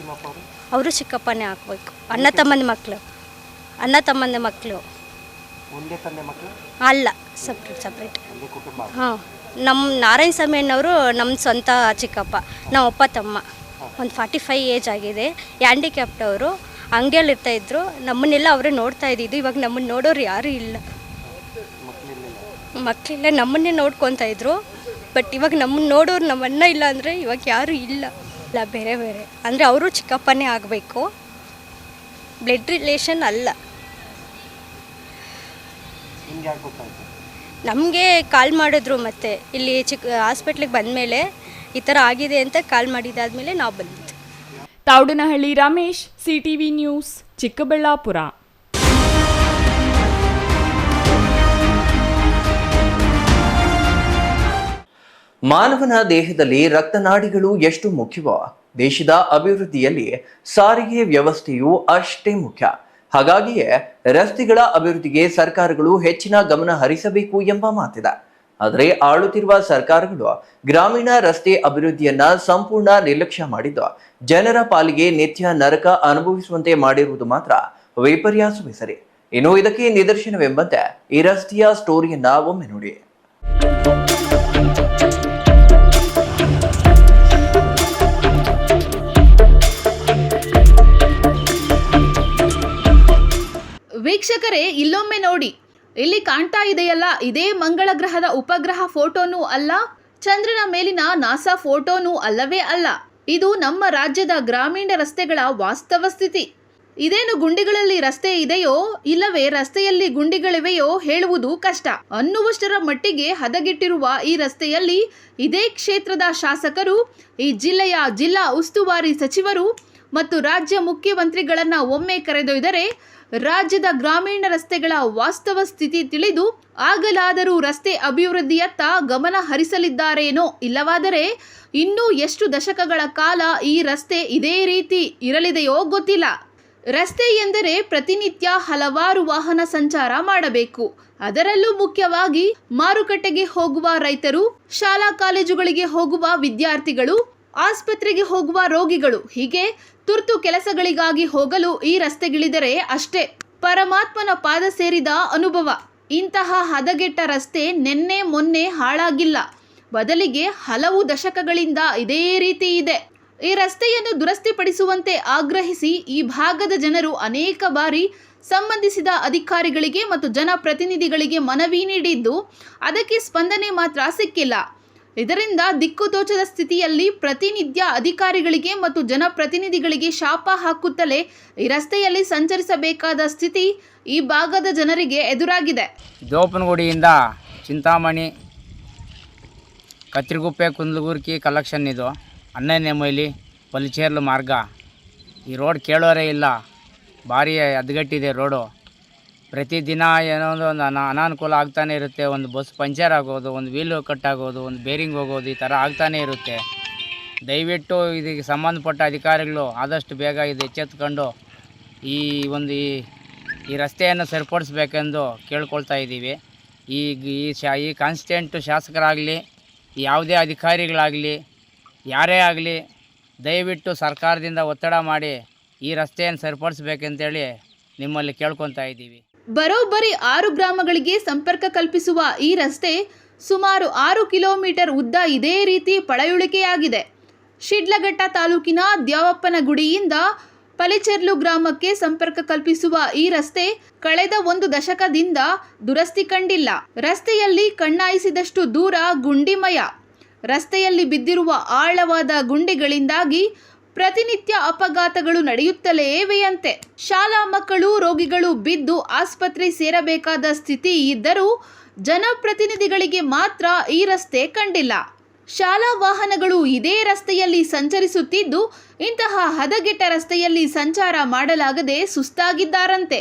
ಅವರು ಚಿಕ್ಕಪ್ಪನೇ ಹಾಕ್ಬೇಕು. ಅಣ್ಣ ತಮ್ಮಂದ ಮಕ್ಕಳು ಅಲ್ಲ, ಸಪ್ರೇಟ್. ಹಾಂ, ನಮ್ಮ ನಾರಾಯಣಸ್ವಾಮಿ ಅನ್ನೋರು ನಮ್ಮ ಸ್ವಂತ ಚಿಕ್ಕಪ್ಪ, ನಮ್ಮ ಅಪ್ಪ ತಮ್ಮ. ಒಂದು 45 ಏಜ್ ಆಗಿದೆ, ಹ್ಯಾಂಡಿಕ್ಯಾಪ್ಟ್. ಅವರು ಅಂಗಡಿಯಲ್ಲಿ ಇರ್ತಾಯಿದ್ರು. ನಮ್ಮನ್ನೆಲ್ಲ ಅವರೇ ನೋಡ್ತಾ ಇದ್ದಿದ್ದು. ಇವಾಗ ನಮ್ಮನ್ನು ನೋಡೋರು ಯಾರೂ ಇಲ್ಲ, ಮಕ್ಕಳೆಲ್ಲ ನಮ್ಮನ್ನೇ ನೋಡ್ಕೊತಾ ಇದ್ರು. ಬಟ್ ಇವಾಗ ನಮ್ಮನ್ನು ನೋಡೋರು ನಮ್ಮ ಅಣ್ಣ ಇಲ್ಲ ಅಂದರೆ ಇವಾಗ ಯಾರೂ ಇಲ್ಲ. ಬೇರೆ ಅಂದರೆ ಅವರು ಚಿಕ್ಕಪ್ಪನೇ ಆಗಬೇಕು, ಬ್ಲಡ್ ರಿಲೇಷನ್ ಅಲ್ಲ. ನಮಗೆ ಕಾಲ್ ಮಾಡಿದ್ರು, ಮತ್ತು ಇಲ್ಲಿ ಹಾಸ್ಪಿಟ್ಲಿಗೆ ಬಂದಮೇಲೆ ಈ ಥರ ಆಗಿದೆ ಅಂತ ಕಾಲ್ ಮಾಡಿದಾದ್ಮೇಲೆ ನಾವು ಬಂದಿದ್ದು. Thoudanahalli Ramesh, CTV news, Chikkaballapur. ಮಾನವನ ದೇಹದಲ್ಲಿ ರಕ್ತನಾಡಿಗಳು ಎಷ್ಟು ಮುಖ್ಯವೋ ದೇಶದ ಅಭಿವೃದ್ಧಿಯಲ್ಲಿ ಸಾರಿಗೆ ವ್ಯವಸ್ಥೆಯು ಅಷ್ಟೇ ಮುಖ್ಯ. ಹಾಗಾಗಿಯೇ ರಸ್ತೆಗಳ ಅಭಿವೃದ್ಧಿಗೆ ಸರ್ಕಾರಗಳು ಹೆಚ್ಚಿನ ಗಮನ ಹರಿಸಬೇಕು ಎಂಬ ಮಾತಿದೆ. ಆದರೆ ಆಳುತ್ತಿರುವ ಸರ್ಕಾರಗಳು ಗ್ರಾಮೀಣ ರಸ್ತೆ ಅಭಿವೃದ್ಧಿಯನ್ನ ಸಂಪೂರ್ಣ ನಿರ್ಲಕ್ಷ್ಯ ಮಾಡಿದ್ದು ಜನರ ಪಾಲಿಗೆ ನಿತ್ಯ ನರಕ ಅನುಭವಿಸುವಂತೆ ಮಾಡಿರುವುದು ಮಾತ್ರ ವಿಪರ್ಯಾಸವೇ ಸರಿ. ಇನ್ನು ಇದಕ್ಕೆ ನಿದರ್ಶನವೆಂಬಂತೆ ಈ ರಸ್ತೆಯ ಸ್ಟೋರಿಯನ್ನ ಒಮ್ಮೆ ನೋಡಿ. ವೀಕ್ಷಕರೇ, ಇಲ್ಲೊಮ್ಮೆ ನೋಡಿ, ಇಲ್ಲಿ ಕಾಣ್ತಾ ಇದೆಯಲ್ಲ, ಇದೇ ಮಂಗಳ ಗ್ರಹದ ಉಪಗ್ರಹ ಫೋಟೋನೂ ಅಲ್ಲ, ಚಂದ್ರನ ಮೇಲಿನ ನಾಸಾ ಫೋಟೋನೂ ಅಲ್ಲವೇ ಅಲ್ಲ. ಇದು ನಮ್ಮ ರಾಜ್ಯದ ಗ್ರಾಮೀಣ ರಸ್ತೆಗಳ ವಾಸ್ತವ ಸ್ಥಿತಿ. ಇದೇನು ಗುಂಡಿಗಳಲ್ಲಿ ರಸ್ತೆ ಇದೆಯೋ ಇಲ್ಲವೇ ರಸ್ತೆಯಲ್ಲಿ ಗುಂಡಿಗಳಿವೆಯೋ ಹೇಳುವುದು ಕಷ್ಟ ಅನ್ನುವಷ್ಟರ ಮಟ್ಟಿಗೆ ಹದಗೆಟ್ಟಿರುವ ಈ ರಸ್ತೆಯಲ್ಲಿ ಇದೇ ಕ್ಷೇತ್ರದ ಶಾಸಕರು, ಈ ಜಿಲ್ಲೆಯ ಜಿಲ್ಲಾ ಉಸ್ತುವಾರಿ ಸಚಿವರು ಮತ್ತು ರಾಜ್ಯ ಮುಖ್ಯಮಂತ್ರಿಗಳನ್ನ ಒಮ್ಮೆ ಕರೆದೊಯ್ದರೆ ರಾಜ್ಯದ ಗ್ರಾಮೀಣ ರಸ್ತೆಗಳ ವಾಸ್ತವ ಸ್ಥಿತಿ ತಿಳಿದು ಆಗಲಾದರೂ ರಸ್ತೆ ಅಭಿವೃದ್ಧಿಯತ್ತ ಗಮನ ಹರಿಸಲಿದ್ದಾರೇನೋ, ಇಲ್ಲವಾದರೆ ಇನ್ನೂ ಎಷ್ಟು ದಶಕಗಳ ಕಾಲ ಈ ರಸ್ತೆ ಇದೇ ರೀತಿ ಇರಲಿದೆಯೋ ಗೊತ್ತಿಲ್ಲ. ರಸ್ತೆ ಎಂದರೆ ಪ್ರತಿನಿತ್ಯ ಹಲವಾರು ವಾಹನ ಸಂಚಾರ ಮಾಡಬೇಕು. ಅದರಲ್ಲೂ ಮುಖ್ಯವಾಗಿ ಮಾರುಕಟ್ಟೆಗೆ ಹೋಗುವ ರೈತರು, ಶಾಲಾ ಕಾಲೇಜುಗಳಿಗೆ ಹೋಗುವ ವಿದ್ಯಾರ್ಥಿಗಳು, ಆಸ್ಪತ್ರೆಗೆ ಹೋಗುವ ರೋಗಿಗಳು, ಹೀಗೆ ತುರ್ತು ಕೆಲಸಗಳಿಗಾಗಿ ಹೋಗಲು ಈ ರಸ್ತೆಗಿಳಿದರೆ ಅಷ್ಟೇ ಪರಮಾತ್ಮನ ಪಾದ ಸೇರಿದ ಅನುಭವ. ಇಂತಹ ಹದಗೆಟ್ಟ ರಸ್ತೆ ನಿನ್ನೆ ಮೊನ್ನೆ ಹಾಳಾಗಿಲ್ಲ, ಬದಲಿಗೆ ಹಲವು ದಶಕಗಳಿಂದ ಇದೇ ರೀತಿ ಇದೆ. ಈ ರಸ್ತೆಯನ್ನು ದುರಸ್ತಿಪಡಿಸುವಂತೆ ಆಗ್ರಹಿಸಿ ಈ ಭಾಗದ ಜನರು ಅನೇಕ ಬಾರಿ ಸಂಬಂಧಿಸಿದ ಅಧಿಕಾರಿಗಳಿಗೆ ಮತ್ತು ಜನಪ್ರತಿನಿಧಿಗಳಿಗೆ ಮನವಿ ನೀಡಿದ್ದು ಅದಕ್ಕೆ ಸ್ಪಂದನೆ ಮಾತ್ರ ಸಿಕ್ಕಿಲ್ಲ. ಇದರಿಂದ ದಿಕ್ಕುತೋಚದ ಸ್ಥಿತಿಯಲ್ಲಿ ಪ್ರತಿನಿತ್ಯ ಅಧಿಕಾರಿಗಳಿಗೆ ಮತ್ತು ಜನಪ್ರತಿನಿಧಿಗಳಿಗೆ ಶಾಪ ಹಾಕುತ್ತಲೇ ಈ ರಸ್ತೆಯಲ್ಲಿ ಸಂಚರಿಸಬೇಕಾದ ಸ್ಥಿತಿ ಈ ಭಾಗದ ಜನರಿಗೆ ಎದುರಾಗಿದೆ. ಜೋಪನಗುಡಿಯಿಂದ ಚಿಂತಾಮಣಿ, ಕತ್ರಿಗುಪ್ಪೆ, ಕುಂದಲಗುರ್ಕಿ ಕಲೆಕ್ಷನ್ ಇದು 12ನೇ ಮೈಲಿ ಪಲಿಚೇರ್ಲು ಮಾರ್ಗ. ಈ ರೋಡ್ ಕೇಳೋರೇ ಇಲ್ಲ, ಭಾರಿ ಹದಗೆಟ್ಟಿದೆ ರೋಡು. ಪ್ರತಿದಿನ ಏನೋ ಒಂದು ಅನಾನುಕೂಲ ಆಗ್ತಾನೆ ಇರುತ್ತೆ. ಒಂದು ಬಸ್ ಪಂಚರ್ ಆಗೋದು, ಒಂದು ವೀಲು ಕಟ್ಟಾಗೋದು, ಒಂದು ಬೇರಿಂಗ್ ಹೋಗೋದು, ಈ ಥರ ಆಗ್ತಾನೇ ಇರುತ್ತೆ. ದಯವಿಟ್ಟು ಇದಕ್ಕೆ ಸಂಬಂಧಪಟ್ಟ ಅಧಿಕಾರಿಗಳು ಆದಷ್ಟು ಬೇಗ ಇದು ಎಚ್ಚೆತ್ತುಕೊಂಡು ಈ ರಸ್ತೆಯನ್ನು ಸರಿಪಡಿಸ್ಬೇಕೆಂದು ಕೇಳ್ಕೊಳ್ತಾ ಇದ್ದೀವಿ. ಈ ಕಾನ್ಸ್ಟಿಟ್ಯೂಂಟ್ ಶಾಸಕರಾಗಲಿ, ಯಾವುದೇ ಅಧಿಕಾರಿಗಳಾಗಲಿ, ಯಾರೇ ಆಗಲಿ, ದಯವಿಟ್ಟು ಸರ್ಕಾರದಿಂದ ಒತ್ತಡ ಮಾಡಿ ಈ ರಸ್ತೆಯನ್ನು ಸರಿಪಡಿಸ್ಬೇಕಂತೇಳಿ ನಿಮ್ಮಲ್ಲಿ ಕೇಳ್ಕೊತಾ ಇದ್ದೀವಿ. ಬರೋಬ್ಬರಿ 6 ಗ್ರಾಮಗಳಿಗೆ ಸಂಪರ್ಕ ಕಲ್ಪಿಸುವ ಈ ರಸ್ತೆ ಸುಮಾರು 6 ಕಿಲೋಮೀಟರ್ ಉದ್ದ ಇದೇ ರೀತಿ ಪಳೆಯುಳಿಕೆಯಾಗಿದೆ. ಶಿಡ್ಲಘಟ್ಟ ತಾಲೂಕಿನ ದ್ಯಾವಪ್ಪನಗುಡಿಯಿಂದ ಪಲಿಚೆರ್ಲು ಗ್ರಾಮಕ್ಕೆ ಸಂಪರ್ಕ ಕಲ್ಪಿಸುವ ಈ ರಸ್ತೆ ಕಳೆದ 1 ದಶಕದಿಂದ ದುರಸ್ತಿ ಕಂಡಿಲ್ಲ. ರಸ್ತೆಯಲ್ಲಿ ಕಣ್ಣಾಯಿಸಿದಷ್ಟು ದೂರ ಗುಂಡಿಮಯ. ರಸ್ತೆಯಲ್ಲಿ ಬಿದ್ದಿರುವ ಆಳವಾದ ಗುಂಡಿಗಳಿಂದಾಗಿ ಪ್ರತಿನಿತ್ಯ ಅಪಘಾತಗಳು ನಡೆಯುತ್ತಲೇ ಇವೆಯಂತೆ. ಶಾಲಾ ಮಕ್ಕಳು, ರೋಗಿಗಳು ಬಿದ್ದು ಆಸ್ಪತ್ರೆ ಸೇರಬೇಕಾದ ಸ್ಥಿತಿ ಇದ್ದರೂ ಜನಪ್ರತಿನಿಧಿಗಳಿಗೆ ಮಾತ್ರ ಈ ರಸ್ತೆ ಕಂಡಿಲ್ಲ. ಶಾಲಾ ವಾಹನಗಳು ಇದೇ ರಸ್ತೆಯಲ್ಲಿ ಸಂಚರಿಸುತ್ತಿದ್ದು ಇಂತಹ ಹದಗೆಟ್ಟ ರಸ್ತೆಯಲ್ಲಿ ಸಂಚಾರ ಮಾಡಲಾಗದೆ ಸುಸ್ತಾಗಿದ್ದಾರಂತೆ.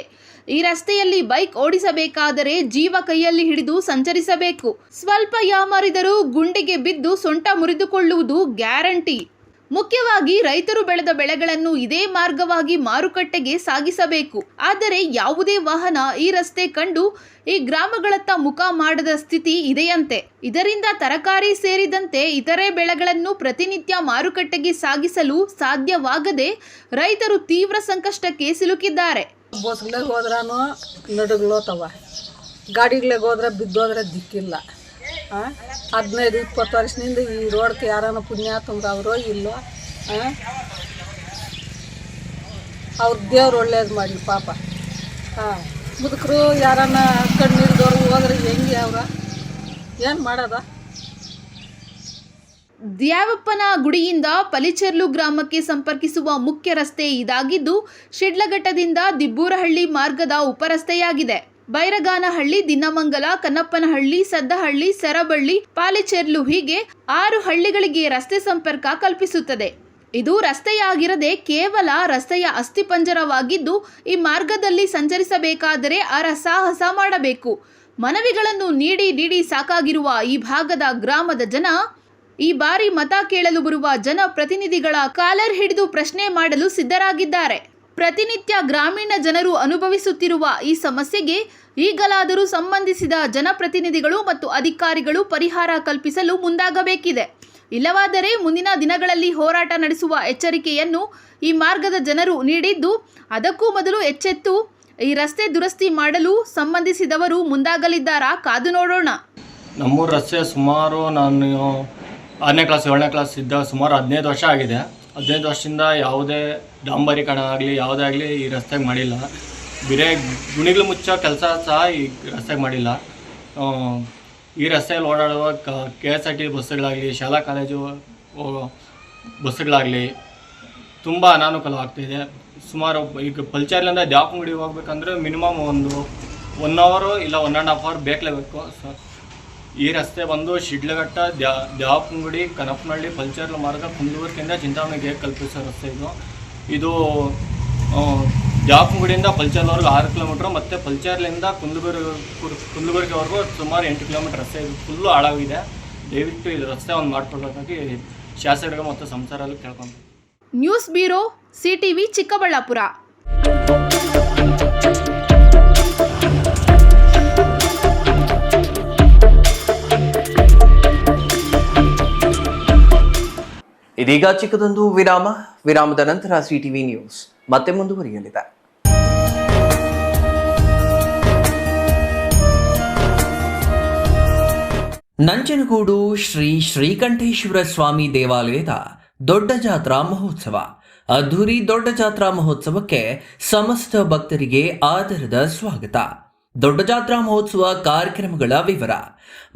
ಈ ರಸ್ತೆಯಲ್ಲಿ ಬೈಕ್ ಓಡಿಸಬೇಕಾದರೆ ಜೀವ ಕೈಯಲ್ಲಿ ಹಿಡಿದು ಸಂಚರಿಸಬೇಕು. ಸ್ವಲ್ಪ ಯಾಮಾರಿದರೂ ಗುಂಡಿಗೆ ಬಿದ್ದು ಸೊಂಟ ಮುರಿದುಕೊಳ್ಳುವುದು ಗ್ಯಾರಂಟಿ. ಮುಖ್ಯವಾಗಿ ರೈತರು ಬೆಳೆದ ಬೆಳೆಗಳನ್ನು ಇದೇ ಮಾರ್ಗವಾಗಿ ಮಾರುಕಟ್ಟೆಗೆ ಸಾಗಿಸಬೇಕು. ಆದರೆ ಯಾವುದೇ ವಾಹನ ಈ ರಸ್ತೆ ಕಂಡು ಈ ಗ್ರಾಮಗಳತ್ತ ಮುಖ ಮಾಡದ ಸ್ಥಿತಿ ಇದೆಯಂತೆ. ಇದರಿಂದ ತರಕಾರಿ ಸೇರಿದಂತೆ ಇತರೆ ಬೆಳೆಗಳನ್ನು ಪ್ರತಿನಿತ್ಯ ಮಾರುಕಟ್ಟೆಗೆ ಸಾಗಿಸಲು ಸಾಧ್ಯವಾಗದೆ ರೈತರು ತೀವ್ರ ಸಂಕಷ್ಟಕ್ಕೆ ಸಿಲುಕಿದ್ದಾರೆ. ಬಸ್ಗಳಿಗೆ ಹೋದ್ರೂ ನಡುಗ್ಲೋತವ, ಗಾಡಿಗಳಿಗೆ ಹೋದ್ರೆ ಬಿದ್ದೋದ್ರೆ ದಿಕ್ಕಿಲ್ಲ. 15-20 ವರ್ಷದಿಂದ ಈ ರೋಡ್ಗೆ ಯಾರನ್ನ ಪುಣ್ಯಾತ್ಮರು ಅವರೋ ಇಲ್ಲೋ, ಅವ್ರ ದೇವ್ರು ಒಳ್ಳೇದು ಮಾಡಿ ಪಾಪ. ಮುದುಕರು ಯಾರನ್ನ ಕಣ್ಣಿಲ್ದವ್ರು ಹೋದ್ರೆ ಹೆಂಗೆ ಅವ್ರ ಏನು ಮಾಡೋದ? ದ್ಯಾವಪ್ಪನ ಗುಡಿಯಿಂದ ಪಲಿಚೆರ್ಲು ಗ್ರಾಮಕ್ಕೆ ಸಂಪರ್ಕಿಸುವ ಮುಖ್ಯ ರಸ್ತೆ ಇದಾಗಿದ್ದು ಶಿಡ್ಲಘಟ್ಟದಿಂದ ದಿಬ್ಬೂರಹಳ್ಳಿ ಮಾರ್ಗದ ಉಪರಸ್ತೆಯಾಗಿದೆ. ಬೈರಗಾನಹಳ್ಳಿ, ದಿನ್ನಮಂಗಲ, ಕನ್ನಪ್ಪನಹಳ್ಳಿ, ಸದ್ದಹಳ್ಳಿ, ಸರಬಳ್ಳಿ, ಪಾಲಿಚೆರ್ಲು ಹೀಗೆ 6 ಹಳ್ಳಿಗಳಿಗೆ ರಸ್ತೆ ಸಂಪರ್ಕ ಕಲ್ಪಿಸುತ್ತದೆ. ಇದು ರಸ್ತೆಯಾಗಿರದೆ ಕೇವಲ ರಸ್ತೆಯ ಅಸ್ಥಿಪಂಜರವಾಗಿದ್ದು ಈ ಮಾರ್ಗದಲ್ಲಿ ಸಂಚರಿಸಬೇಕಾದರೆ ಸಾಹಸ ಮಾಡಬೇಕು. ಮನವಿಗಳನ್ನು ನೀಡಿ ಸಾಕಾಗಿರುವ ಈ ಭಾಗದ ಗ್ರಾಮದ ಜನ ಈ ಬಾರಿ ಮತ ಕೇಳಲು ಬರುವ ಜನಪ್ರತಿನಿಧಿಗಳ ಕಾಲರ್ ಹಿಡಿದು ಪ್ರಶ್ನೆ ಮಾಡಲು ಸಿದ್ಧರಾಗಿದ್ದಾರೆ. ಪ್ರತಿನಿತ್ಯ ಗ್ರಾಮೀಣ ಜನರು ಅನುಭವಿಸುತ್ತಿರುವ ಈ ಸಮಸ್ಯೆಗೆ ಈಗಲಾದರೂ ಸಂಬಂಧಿಸಿದ ಜನಪ್ರತಿನಿಧಿಗಳು ಮತ್ತು ಅಧಿಕಾರಿಗಳು ಪರಿಹಾರ ಕಲ್ಪಿಸಲು ಮುಂದಾಗಬೇಕಿದೆ. ಇಲ್ಲವಾದರೆ ಮುಂದಿನ ದಿನಗಳಲ್ಲಿ ಹೋರಾಟ ನಡೆಸುವ ಎಚ್ಚರಿಕೆಯನ್ನು ಈ ಮಾರ್ಗದ ಜನರು ನೀಡಿದ್ದು, ಅದಕ್ಕೂ ಮೊದಲು ಎಚ್ಚೆತ್ತು ಈ ರಸ್ತೆ ದುರಸ್ತಿ ಮಾಡಲು ಸಂಬಂಧಿಸಿದವರು ಮುಂದಾಗಲಿದ್ದಾರಾ? ಕಾದು ನೋಡೋಣ. ನಮ್ಮೂರು ರಸ್ತೆ ಸುಮಾರು ನಾನು 6ನೇ ಕ್ಲಾಸ್ 7ನೇ ಕ್ಲಾಸ್ ಇದ್ದಾಗ ಸುಮಾರು 15 ವರ್ಷ ಆಗಿದೆ. 15 ವರ್ಷದಿಂದ ಯಾವುದೇ ಡಾಂಬರೀಕರಣ ಆಗಲಿ ಯಾವುದೇ ಆಗಲಿ ಈ ರಸ್ತೆಗೆ ಮಾಡಿಲ್ಲ. ಬೇರೆ ಗುಣಿಗಳು ಮುಚ್ಚೋ ಕೆಲಸ ಸಹ ಈ ರಸ್ತೆಗೆ ಮಾಡಿಲ್ಲ. ಈ ರಸ್ತೆಯಲ್ಲಿ ಓಡಾಡುವ KSRT ಬಸ್ಸುಗಳಾಗಲಿ ಶಾಲಾ ಕಾಲೇಜು ಬಸ್ಸುಗಳಾಗಲಿ ತುಂಬ ಅನಾನುಕೂಲವಾಗ್ತಿದೆ. ಸುಮಾರು ಈಗ ಪಲ್ಚಾರ್ಲಿಂದ ದ್ಯಾಪಂಗುಡಿ ಹೋಗ್ಬೇಕಂದ್ರೆ ಮಿನಿಮಮ್ ಒಂದು 1 ಅವರ್ ಇಲ್ಲ 1.5 ಅವರ್ ಬೇಕಲೇಬೇಕು. ಸೊ ಈ ರಸ್ತೆ ಬಂದು ಶಿಡ್ಲಘಟ್ಟ, ದ್ಯಾಪಂಗುಡಿ, ಕನಪನಹಳ್ಳಿ, ಪಲ್ಚಾರ್ಲ ಮಾರ್ಗ ಕುಂದೂರ್ಗಿಂದ ಚಿಂತಾಮಣಿಗೆ ಕಲ್ಪಿಸೋ ರಸ್ತೆ ಇದು ದ್ಯಾಪಂಗುಡಿಯಿಂದ ಪಲ್ಚಾರ್ವರೆಗೂ 6 ಕಿಲೋಮೀಟ್ರ್ ಮತ್ತು ಪಲ್ಚಾರ್ಲಿಂದ ಕುಂದೂರ್ಗಿವರೆಗೂ ಸುಮಾರು 8 ಕಿಲೋಮೀಟ್ರ್ ರಸ್ತೆ. ಇದು ಫುಲ್ಲು ಹಾಳಾಗಿದೆ. ದಯವಿಟ್ಟು ಇದು ರಸ್ತೆ ಒಂದು ಮಾಡಿಕೊಡ್ಬೇಕಾಗಿ ಶಾಸಕರಿಗೆ ಮತ್ತು ಸಂಸಾರಲ್ಲಿ ಕೇಳ್ಕೊಂಡು. News bureau, CTV, Chikkaballapura. ಇದೀಗ ಚಿಕ್ಕದೊಂದು ವಿರಾಮದ ನಂತರ CTV ನ್ಯೂಸ್ ಮತ್ತೆ ಮುಂದುವರಿಯಲಿದೆ. ನಂಜನಗೂಡು ಶ್ರೀ ಶ್ರೀಕಂಠೇಶ್ವರ ಸ್ವಾಮಿ ದೇವಾಲಯದ ದೊಡ್ಡ ಜಾತ್ರಾ ಮಹೋತ್ಸವ. ಅದ್ಧೂರಿ ದೊಡ್ಡ ಜಾತ್ರಾ ಮಹೋತ್ಸವಕ್ಕೆ ಸಮಸ್ತ ಭಕ್ತರಿಗೆ ಆದರದ ಸ್ವಾಗತ. ದೊಡ್ಡ ಜಾತ್ರಾ ಮಹೋತ್ಸವ ಕಾರ್ಯಕ್ರಮಗಳ ವಿವರ.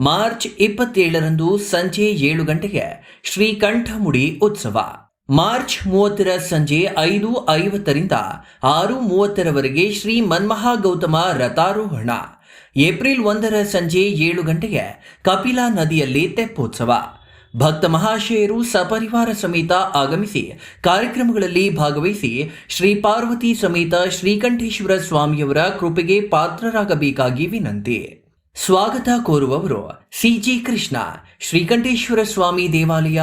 ಮಾರ್ಚ್ 27ರಂದು ಸಂಜೆ 7 ಗಂಟೆಗೆ ಶ್ರೀಕಂಠಮುಡಿ ಉತ್ಸವ. ಮಾರ್ಚ್ 30ರ ಸಂಜೆ 5:50ರಿಂದ 6:30ರವರೆಗೆ ಶ್ರೀ ಮನ್ಮಹಾಗೌತಮ ರಥಾರೋಹಣ. ಏಪ್ರಿಲ್ 1ರ ಸಂಜೆ 7 ಗಂಟೆಗೆ ಕಪಿಲಾ ನದಿಯಲ್ಲಿ ತೆಪ್ಪೋತ್ಸವ. ಭಕ್ತ ಮಹಾಶಯರು ಸಪರಿವಾರ ಸಮೇತ ಆಗಮಿಸಿ ಕಾರ್ಯಕ್ರಮಗಳಲ್ಲಿ ಭಾಗವಹಿಸಿ ಶ್ರೀ ಪಾರ್ವತಿ ಸಮೇತ ಶ್ರೀಕಂಠೇಶ್ವರ ಸ್ವಾಮಿಯವರ ಕೃಪೆಗೆ ಪಾತ್ರರಾಗಬೇಕಾಗಿ ವಿನಂತಿ. ಸ್ವಾಗತ ಕೋರುವವರು CG ಕೃಷ್ಣ, ಶ್ರೀಕಂಠೇಶ್ವರ ಸ್ವಾಮಿ ದೇವಾಲಯ,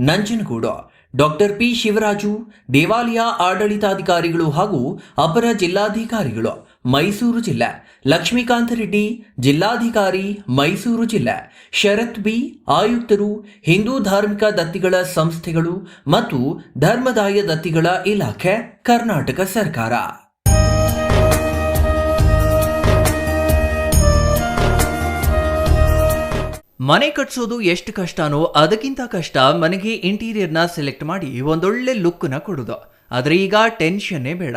ನಂಜನಗೂಡು. ಡಾಕ್ಟರ್ P ಶಿವರಾಜು, ದೇವಾಲಯ ಆಡಳಿತಾಧಿಕಾರಿಗಳು ಹಾಗೂ ಅಪರ ಜಿಲ್ಲಾಧಿಕಾರಿಗಳು, ಮೈಸೂರು ಜಿಲ್ಲೆ. ಲಕ್ಷ್ಮೀಕಾಂತ ರೆಡ್ಡಿ, ಜಿಲ್ಲಾಧಿಕಾರಿ, ಮೈಸೂರು ಜಿಲ್ಲೆ. ಶರತ್ B, ಆಯುಕ್ತರು, ಹಿಂದೂ ಧಾರ್ಮಿಕ ದತ್ತಿಗಳ ಸಂಸ್ಥೆಗಳು ಮತ್ತು ಧರ್ಮದಾಯ ದತ್ತಿಗಳ ಇಲಾಖೆ, ಕರ್ನಾಟಕ ಸರ್ಕಾರ. ಮನೆ ಕಟ್ಸೋದು ಎಷ್ಟು ಕಷ್ಟನೋ ಅದಕ್ಕಿಂತ ಕಷ್ಟ ಮನೆಗೆ ಇಂಟೀರಿಯರ್ನ ಸೆಲೆಕ್ಟ್ ಮಾಡಿ ಒಂದೊಳ್ಳೆ ಲುಕ್ನ ಕೊಡೋದು. ಆದರೆ ಈಗ ಟೆನ್ಷನ್ನೇ ಬೇಡ.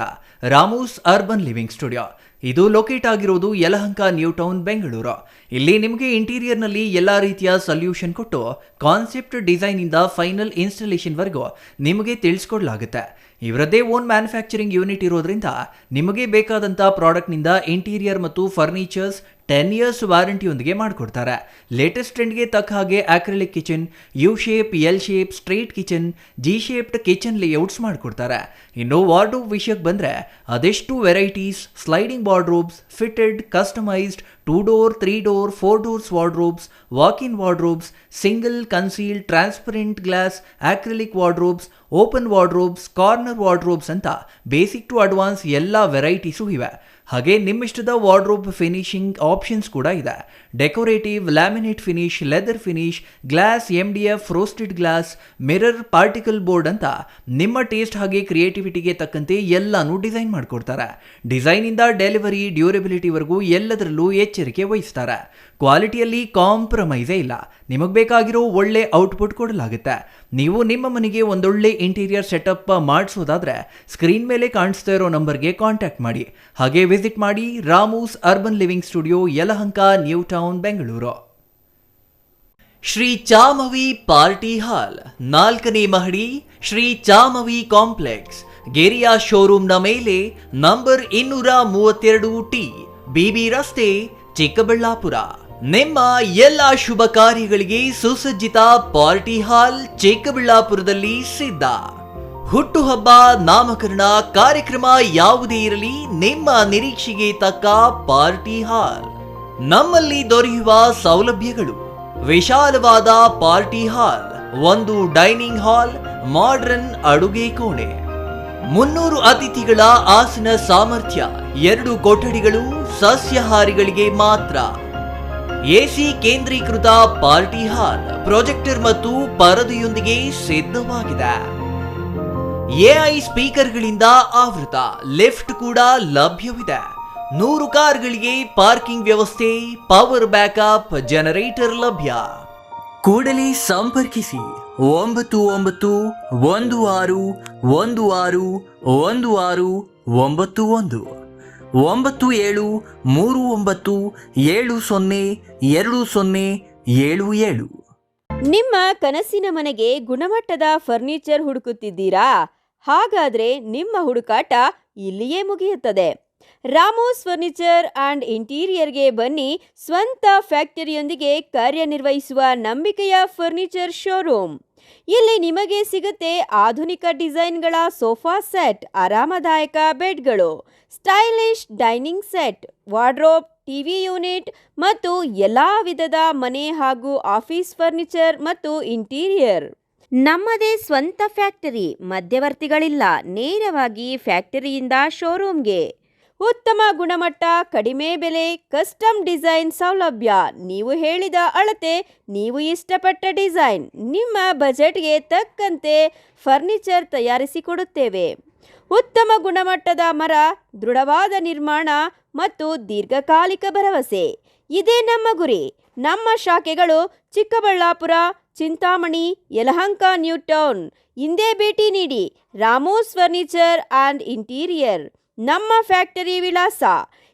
ರಾಮೂಸ್ ಅರ್ಬನ್ ಲಿವಿಂಗ್ ಸ್ಟುಡಿಯೋ ಇದು ಲೊಕೇಟ್ ಆಗಿರೋದು ಯಲಹಂಕ ನ್ಯೂ ಟೌನ್, ಬೆಂಗಳೂರು. ಇಲ್ಲಿ ನಿಮಗೆ ಇಂಟೀರಿಯರ್ನಲ್ಲಿ ಎಲ್ಲ ರೀತಿಯ ಸೊಲ್ಯೂಷನ್ ಕೊಟ್ಟು ಕಾನ್ಸೆಪ್ಟ್ ಡಿಸೈನಿಂದ ಫೈನಲ್ ಇನ್ಸ್ಟಾಲೇಷನ್ವರೆಗೂ ನಿಮಗೆ ತಿಳಿಸ್ಕೊಡ್ಲಾಗುತ್ತೆ. ಇವರದ್ದೇ ಓನ್ ಮ್ಯಾನುಫ್ಯಾಕ್ಚರಿಂಗ್ ಯೂನಿಟ್ ಇರೋದ್ರಿಂದ ನಿಮಗೆ ಬೇಕಾದಂಥ ಪ್ರಾಡಕ್ಟ್ನಿಂದ ಇಂಟೀರಿಯರ್ ಮತ್ತು ಫರ್ನಿಚರ್ಸ್ 10 years ವಾರಂಟಿಯೊಂದಿಗೆ ಮಾಡಿಕೊಡ್ತಾರೆ. ಲೇಟೆಸ್ಟ್ ಟ್ರೆಂಡ್ಗೆ ತಕ್ಕ ಹಾಗೆ acrylic kitchen, U shape, L shape, straight kitchen, G shaped kitchen layouts ಮಾಡಿಕೊಡ್ತಾರೆ. ಇನ್ನು ವಾರ್ಡ್ರೋಬ್ ವಿಷಯಕ್ಕೆ ಬಂದರೆ ಅದೆಷ್ಟು varieties, sliding wardrobes, fitted, customised, 2 door, 3 door, 4 doors wardrobes, walk-in wardrobes, single, concealed, transparent glass, acrylic wardrobes, open wardrobes, corner wardrobes ಅಂತ ಬೇಸಿಕ್ ಟು ಅಡ್ವಾನ್ಸ್ ಎಲ್ಲ ವೆರೈಟೀಸು ಇವೆ. ಹಾಗೆ ನಿಮ್ಮಿಷ್ಟದ ವಾರ್ಡ್ರೋಬ್ ಫಿನಿಶಿಂಗ್ ಆಪ್ಷನ್ಸ್ ಕೂಡ ಇದೆ. Decorative, laminate finish, leather finish, glass, MDF, roasted glass, mirror, particle board ಅಂತ ನಿಮ್ಮ ಟೇಸ್ಟ್ ಹಾಗೆ ಕ್ರಿಯೇಟಿವಿಟಿಗೆ ತಕ್ಕಂತೆ ಎಲ್ಲಾನು ಡಿಸೈನ್ ಮಾಡಿಕೊಡ್ತಾರೆ. ಡಿಸೈನಿಂದ ಡೆಲಿವರಿ, ಡ್ಯೂರಬಿಲಿಟಿವರೆಗೂ ಎಲ್ಲದರಲ್ಲೂ ಎಚ್ಚರಿಕೆ ವಹಿಸ್ತಾರೆ. ಕ್ವಾಲಿಟಿಯಲ್ಲಿ ಕಾಂಪ್ರಮೈಸೇ ಇಲ್ಲ. ನಿಮಗೆ ಬೇಕಾಗಿರೋ ಒಳ್ಳೆ ಔಟ್ಪುಟ್ ಕೊಡಲಾಗುತ್ತೆ. ನೀವು ನಿಮ್ಮ ಮನೆಗೆ ಒಂದೊಳ್ಳೆ ಇಂಟೀರಿಯರ್ ಸೆಟಪ್ ಮಾಡಿಸೋದಾದ್ರೆ ಸ್ಕ್ರೀನ್ ಮೇಲೆ ಕಾಣಿಸ್ತಾ ಇರೋ ನಂಬರ್ಗೆ ಕಾಂಟ್ಯಾಕ್ಟ್ ಮಾಡಿ. ಹಾಗೆ ವಿಸಿಟ್ ಮಾಡಿ Ramos urban living studio, Yelahanka, new town, Bengaluru. Shri Chamavi party hall, 4ನೇ ಮಹಡಿ, ಶ್ರೀ ಚಾಮವಿ ಕಾಂಪ್ಲೆಕ್ಸ್, ಗೆರಿಯಾ ಶೋರೂಮ್ನ ಮೇಲೆ, ನಂಬರ್ 232T, BB ರಸ್ತೆ, ಚಿಕ್ಕಬಳ್ಳಾಪುರ. ನಿಮ್ಮ ಎಲ್ಲ ಶುಭ ಕಾರ್ಯಗಳಿಗೆ ಸುಸಜ್ಜಿತ ಪಾರ್ಟಿ ಹಾಲ್ ಚಿಕ್ಕಬಳ್ಳಾಪುರದಲ್ಲಿ ಸಿದ್ಧ. ಹುಟ್ಟುಹಬ್ಬ, ನಾಮಕರಣ, ಕಾರ್ಯಕ್ರಮ ಯಾವುದೇ ಇರಲಿ, ನಿಮ್ಮ ನಿರೀಕ್ಷೆಗೆ ತಕ್ಕ ಪಾರ್ಟಿ ಹಾಲ್. ನಮ್ಮಲ್ಲಿ ದೊರೆಯುವ ಸೌಲಭ್ಯಗಳು: ವಿಶಾಲವಾದ ಪಾರ್ಟಿ ಹಾಲ್, ಒಂದು ಡೈನಿಂಗ್ ಹಾಲ್, ಮಾಡರ್ನ್ ಅಡುಗೆ ಕೋಣೆ, 300 ಅತಿಥಿಗಳ ಆಸನ ಸಾಮರ್ಥ್ಯ, 2 ಕೊಠಡಿಗಳು ಸಸ್ಯಾಹಾರಿಗಳಿಗೆ ಮಾತ್ರ, ಎಸಿ ಕೇಂದ್ರೀಕೃತ ಪಾರ್ಟಿ ಹಾಲ್, ಪ್ರೊಜೆಕ್ಟರ್ ಮತ್ತು ಪರದೆಯೊಂದಿಗೆ ಸಿದ್ಧವಾಗಿದೆ. ಎಐ ಸ್ಪೀಕರ್ಗಳಿಂದ ಆವೃತ ಲಿಫ್ಟ್ ಕೂಡ ಲಭ್ಯವಿದೆ. 100 ಕಾರ್ಗಳಿಗೆ ಪಾರ್ಕಿಂಗ್ ವ್ಯವಸ್ಥೆ, ಪವರ್ ಬ್ಯಾಕಪ್ ಜನರೇಟರ್ ಲಭ್ಯ. ಕೂಡಲೇ ಸಂಪರ್ಕಿಸಿ 9916161691 9739702077. ನಿಮ್ಮ ಕನಸಿನ ಮನೆಗೆ ಗುಣಮಟ್ಟದ ಫರ್ನಿಚರ್ ಹುಡುಕುತ್ತಿದ್ದೀರಾ? ಹಾಗಾದ್ರೆ ನಿಮ್ಮ ಹುಡುಕಾಟ ಇಲ್ಲಿಯೇ ಮುಗಿಯುತ್ತದೆ. ರಾಮೋಸ್ ಫರ್ನಿಚರ್ ಆ್ಯಂಡ್ ಇಂಟೀರಿಯರ್ಗೆ ಬನ್ನಿ. ಸ್ವಂತ ಫ್ಯಾಕ್ಟರಿಯೊಂದಿಗೆ ಕಾರ್ಯನಿರ್ವಹಿಸುವ ನಂಬಿಕೆಯ ಫರ್ನಿಚರ್ ಶೋರೂಮ್. ಇಲ್ಲಿ ನಿಮಗೆ ಸಿಗುತ್ತೆ ಆಧುನಿಕ ಡಿಸೈನ್ಗಳ ಸೋಫಾ ಸೆಟ್, ಆರಾಮದಾಯಕ ಬೆಡ್ಗಳು, stylish dining set, wardrobe, TV unit ಮತ್ತು ಎಲ್ಲ ವಿಧದ ಮನೆ ಹಾಗೂ ಆಫೀಸ್ ಫರ್ನಿಚರ್ ಮತ್ತು ಇಂಟೀರಿಯರ್. ನಮ್ಮದೇ ಸ್ವಂತ ಫ್ಯಾಕ್ಟರಿ, ಮಧ್ಯವರ್ತಿಗಳಿಲ್ಲ. ನೇರವಾಗಿ ಫ್ಯಾಕ್ಟರಿಯಿಂದ ಶೋರೂಮ್ಗೆ. ಉತ್ತಮ ಗುಣಮಟ್ಟ, ಕಡಿಮೆ ಬೆಲೆ, ಕಸ್ಟಮ್ ಡಿಸೈನ್ ಸೌಲಭ್ಯ. ನೀವು ಹೇಳಿದ ಅಳತೆ, ನೀವು ಇಷ್ಟಪಟ್ಟ ಡಿಸೈನ್, ನಿಮ್ಮ ಬಜೆಟ್ಗೆ ತಕ್ಕಂತೆ ಫರ್ನಿಚರ್ ತಯಾರಿಸಿಕೊಡುತ್ತೇವೆ. ಉತ್ತಮ ಗುಣಮಟ್ಟದ ಮರ, ದೃಢವಾದ ನಿರ್ಮಾಣ ಮತ್ತು ದೀರ್ಘಕಾಲಿಕ ಭರವಸೆ, ಇದೇ ನಮ್ಮ ಗುರಿ. ನಮ್ಮ ಶಾಖೆಗಳು ಚಿಕ್ಕಬಳ್ಳಾಪುರ, ಚಿಂತಾಮಣಿ, ಯಲಹಂಕ, ನ್ಯೂ ಟೌನ್. ಹಿಂದೆ ಭೇಟಿ ನೀಡಿ. Ramos furniture and interior. ನಮ್ಮ ಫ್ಯಾಕ್ಟರಿ ವಿಳಾಸ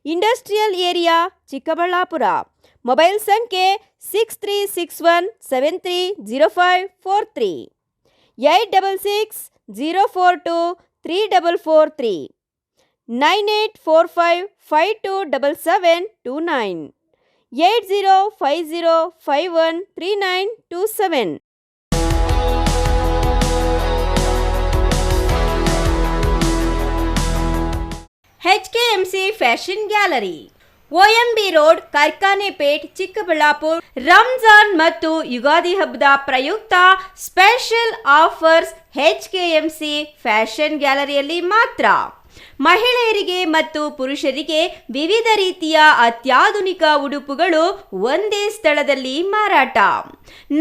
ಇಂಡಸ್ಟ್ರಿಯಲ್ ಏರಿಯಾ, ಚಿಕ್ಕಬಳ್ಳಾಪುರ. ಮೊಬೈಲ್ ಸಂಖ್ಯೆ 6361730543, 8660423443, 9845527729, 8050513927. HKMC fashion gallery, OMB road, Karkhanepet, Chikkaballapura. Ramzan ಮತ್ತು ಯುಗಾದಿ ಹಬ್ಬದ ಪ್ರಯುಕ್ತ ಸ್ಪೆಷಲ್ ಆಫರ್ಸ್ HKMC ಫ್ಯಾಷನ್ ಗ್ಯಾಲರಿಯಲ್ಲಿ ಮಾತ್ರ. ಮಹಿಳೆಯರಿಗೆ ಮತ್ತು ಪುರುಷರಿಗೆ ವಿವಿಧ ರೀತಿಯ ಅತ್ಯಾಧುನಿಕ ಉಡುಪುಗಳು ಒಂದೇ ಸ್ಥಳದಲ್ಲಿ ಮಾರಾಟ.